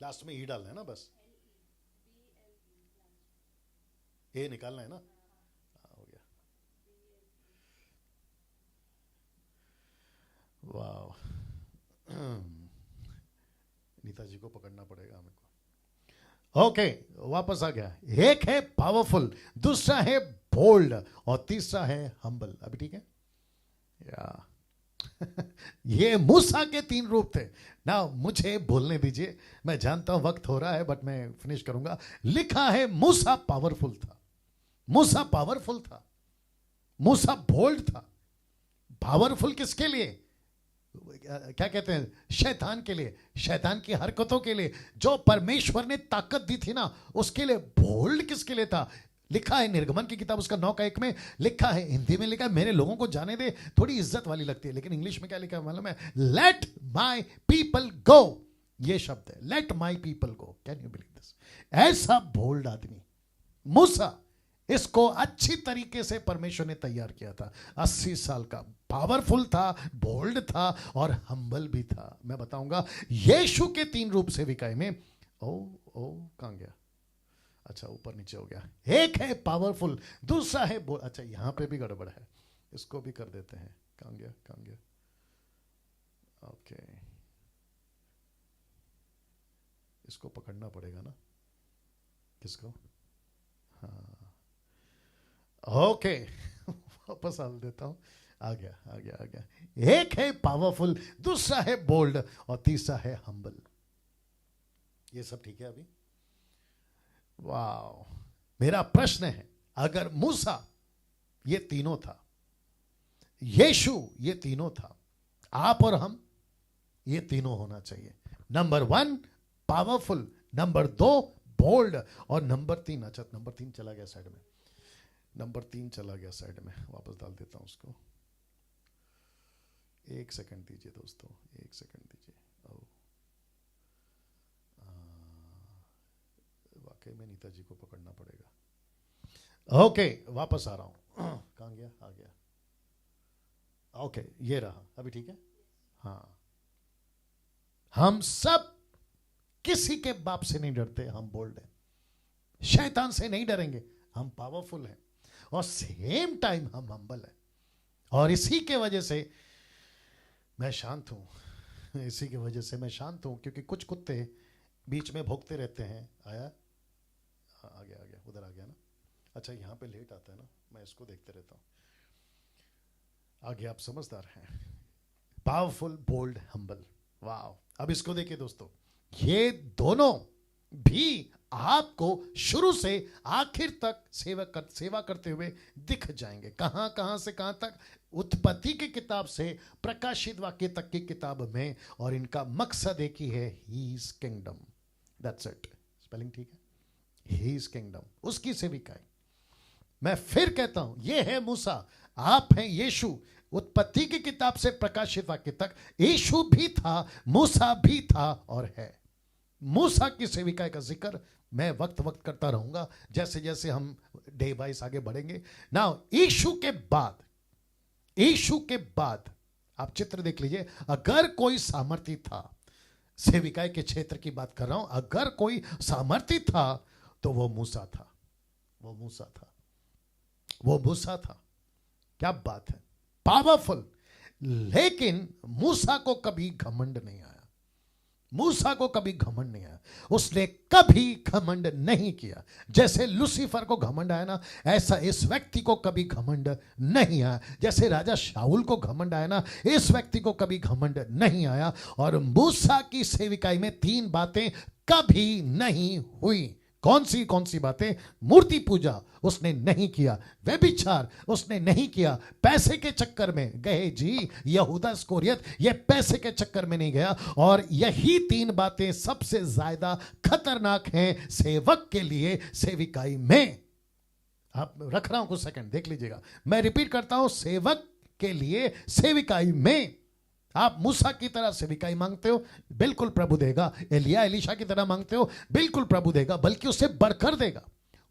लास्ट में ई डालना है ना, बस ए निकालना है ना। हो गया। वाह, नीता जी को पकड़ना पड़ेगा मेरे को। ओके, वापस आ गया। एक है पावरफुल, दूसरा है बोल्ड, और तीसरा है हम्बल। अभी ठीक है या? ये मूसा के 3 रूप थे ना। मुझे बोलने दीजिए, मैं जानता हूं वक्त हो रहा है, बट मैं फिनिश करूंगा। लिखा है मूसा पावरफुल था, मूसा पावरफुल था, मूसा बोल्ड था। पावरफुल किसके लिए? क्या कहते हैं? शैतान के लिए, शैतान की हरकतों के लिए। जो परमेश्वर ने ताकत दी थी ना, उसके लिए। बोल्ड किसके लिए था? लिखा है निर्गमन की किताब उसका 9:1 में लिखा है, हिंदी में लिखा है, मेरे लोगों को जाने दे। थोड़ी इज्जत वाली लगती है, लेकिन इंग्लिश में क्या लिखा है मालूम है? Let my people go. ये शब्द है, let my people go. Can you believe this? ऐसा बोल्ड आदमी मूसा, इसको अच्छी तरीके से परमेश्वर ने तैयार किया था। 80 साल का, पावरफुल था, बोल्ड था, और हम्बल भी था। मैं बताऊंगा यीशु के 3 रूप सेविकाई में। ओ कहां गया? अच्छा, ऊपर नीचे हो गया। एक है पावरफुल, दूसरा है अच्छा, यहां पे भी गड़बड़ है, इसको भी कर देते हैं। कहां गया? कहां गया? ओके, इसको पकड़ना पड़ेगा ना। किसको? हाँ, ओके। वापस डाल देता हूं। आ गया आ गया आ गया। एक है पावरफुल, दूसरा है बोल्ड, और तीसरा है हम्बल। ये सब ठीक है अभी? वाह, मेरा प्रश्न है, अगर मूसा ये तीनों था, यीशु ये तीनों था, आप और हम ये तीनों होना चाहिए। नंबर 1 पावरफुल, नंबर 2 बोल्ड, और नंबर 3, अच्छा नंबर 3 चला गया साइड में, नंबर 3 चला गया साइड में, वापस डाल देता हूं उसको। 1 सेकंड दीजिए दोस्तों, 1 सेकंड दीजिए। वाकई में नीता जी को पकड़ना पड़ेगा। ओके, वापस आ रहा हूं। कहां गया? आ गया। ओके, ये रहा। अभी ठीक है? हाँ, हम सब किसी के बाप से नहीं डरते, हम बोल्ड हैं। शैतान से नहीं डरेंगे, हम पावरफुल हैं, और सेम टाइम हम हम्बल हैं। और इसी के वजह से मैं शांत हूं, इसी की वजह से मैं शांत हूं, क्योंकि कुछ कुत्ते बीच में भौंकते रहते हैं। आया? आ गया आ गया, उधर आ गया ना। अच्छा, यहां पे लेट आता है ना, मैं इसको देखते रहता हूं। आगे आप समझदार हैं। Powerful, bold, humble. वाह, अब इसको देखिए दोस्तों, ये दोनों भी आपको शुरू से आखिर तक सेवा करते हुए दिख जाएंगे। कहां से कहां तक? उत्पत्ति की किताब से प्रकाशित वाक्य तक की किताब में। और इनका मकसद एक ही है, his kingdom. That's it. Spelling ठीक है? हीज किंगडम, उसकी सेविकाएं। मैं फिर कहता हूं, यह है मूसा, आप हैं यीशु। उत्पत्ति की किताब से प्रकाशित वाक्य तक यीशु भी था, मूसा भी था और है। मूसा की सेविका का जिक्र मैं वक्त करता रहूंगा जैसे जैसे हम डे वाइज आगे बढ़ेंगे। नाउ यीशु के बाद आप चित्र देख लीजिए। अगर कोई सामर्थी था, सेविकाएं के क्षेत्र की बात कर रहा हूं, अगर कोई सामर्थी था तो वो मूसा था। वो मूसा था। क्या बात है, पावरफुल। लेकिन मूसा को कभी घमंड नहीं आया। उसने कभी घमंड नहीं किया। जैसे लूसीफर को घमंड आया ना, ऐसा इस व्यक्ति को कभी घमंड नहीं आया। जैसे राजा शाऊल को घमंड आया ना, इस व्यक्ति को कभी घमंड नहीं आया। और मूसा की सेविकाई में 3 बातें कभी नहीं हुई। कौन सी बातें? मूर्ति पूजा उसने नहीं किया, व्यभिचार उसने नहीं किया, पैसे के चक्कर में गए जी, यहूदा इस्करियोत ये पैसे के चक्कर में नहीं गया। और यही 3 बातें सबसे ज्यादा खतरनाक हैं सेवक के लिए सेविकाई में। आप रख रहा हूं कुछ सेकंड, देख लीजिएगा। मैं रिपीट करता हूं, सेवक के लिए सेविकाई में आप मूसा की तरह सेविकाई मांगते हो, बिल्कुल प्रभु देगा। एलिया एलीशा की तरह मांगते हो, बिल्कुल प्रभु देगा, बल्कि उससे बढ़कर देगा।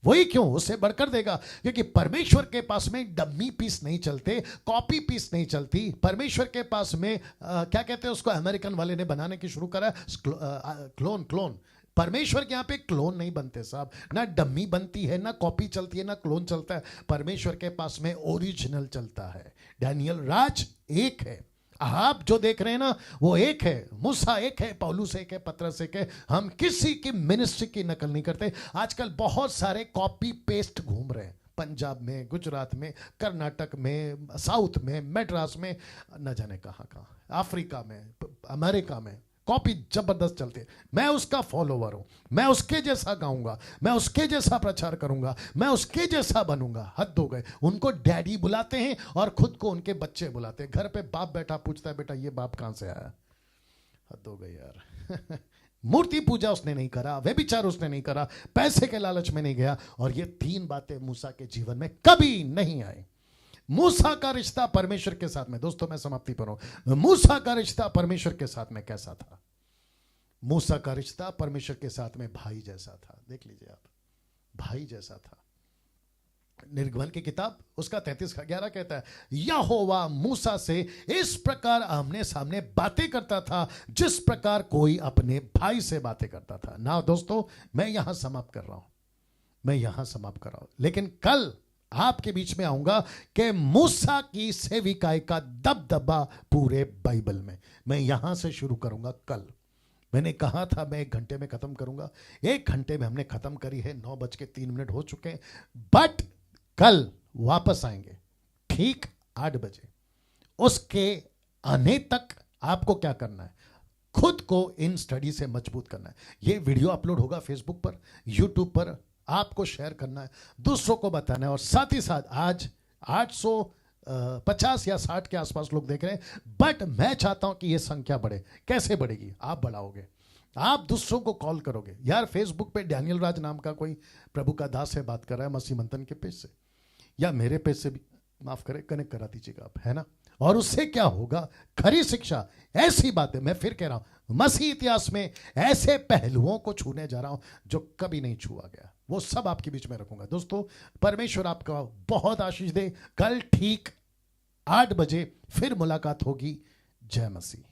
वही क्यों? उससे बढ़कर देगा क्योंकि परमेश्वर के पास में डम्मी पीस नहीं चलते, कॉपी पीस नहीं चलती। परमेश्वर के पास में क्या कहते हैं उसको, अमेरिकन वाले ने बनाने की शुरू करा, क्लोन। परमेश्वर के यहाँ पे क्लोन नहीं बनते साहब, ना डम्मी बनती है, ना कॉपी चलती है, ना क्लोन चलता है। परमेश्वर के पास में ओरिजिनल चलता है। डैनियल राज एक है, आप जो देख रहे हैं ना वो एक है, मूसा एक है, पौलुस एक है, पतरस एक है। हम किसी की मिनिस्ट्री की नकल नहीं करते। आजकल बहुत सारे कॉपी पेस्ट घूम रहे हैं, पंजाब में, गुजरात में, कर्नाटक में, साउथ में, मद्रास में, न जाने कहां, अफ्रीका में, अमेरिका में कॉपी जबरदस्त चलती है। मैं उसका फॉलोवर हूं, मैं उसके जैसा गाऊंगा, मैं उसके जैसा प्रचार करूंगा, मैं उसके जैसा बनूंगा। हद हो गए। उनको डैडी बुलाते हैं और खुद को उनके बच्चे बुलाते हैं। घर पे बाप बैठा पूछता है, बेटा ये बाप कहां से आया? हद हो गई यार। मूर्ति पूजा उसने नहीं करा, व्यभिचार उसने नहीं करा, पैसे के लालच में नहीं गया। और ये 3 बातें मूसा के जीवन में कभी नहीं आई। मूसा का रिश्ता परमेश्वर के साथ में, दोस्तों मैं समाप्ति पर हूं, मूसा का रिश्ता परमेश्वर के साथ में कैसा था? मूसा का रिश्ता परमेश्वर के साथ में भाई जैसा था। देख लीजिए आप, भाई जैसा था। निर्गमन की किताब उसका 33:11 कहता है, यहोवा मूसा से इस प्रकार आमने सामने बातें करता था जिस प्रकार कोई अपने भाई से बातें करता था। ना दोस्तों मैं यहां समाप्त कर रहा हूं, लेकिन कल आपके बीच में आऊंगा कि मूसा की सेविकाई का दबदबा पूरे बाइबल में। मैं यहां से शुरू करूंगा कल। मैंने कहा था मैं 1 घंटे में खत्म करूंगा, 1 घंटे में हमने खत्म करी है। 9:03 हो चुके हैं। बट कल वापस आएंगे ठीक 8 बजे। उसके आने तक आपको क्या करना है? खुद को इन स्टडी से मजबूत करना है। ये वीडियो अपलोड होगा फेसबुक पर, यूट्यूब पर, आपको शेयर करना है, दूसरों को बताना है। और साथ ही साथ आज 850 या 60 के आसपास लोग देख रहे हैं, बट मैं चाहता हूं कि यह संख्या बढ़े। कैसे बढ़ेगी? आप बढ़ाओगे, आप दूसरों को कॉल करोगे। यार फेसबुक पे डैनियल राज नाम का कोई प्रभु का दास है, बात कर रहा है मसीह मंथन के पेज से या मेरे पेज से भी, माफ करें, कनेक्ट करा दीजिएगा आप, है ना। और उससे क्या होगा? खरी शिक्षा, ऐसी बातें, मैं फिर कह रहा हूं, मसीह इतिहास में ऐसे पहलुओं को छूने जा रहा हूं जो कभी नहीं छुआ गया, वो सब आपके बीच में रखूंगा। दोस्तों परमेश्वर आपका बहुत आशीष दे। कल ठीक 8 बजे फिर मुलाकात होगी। जय मसीह।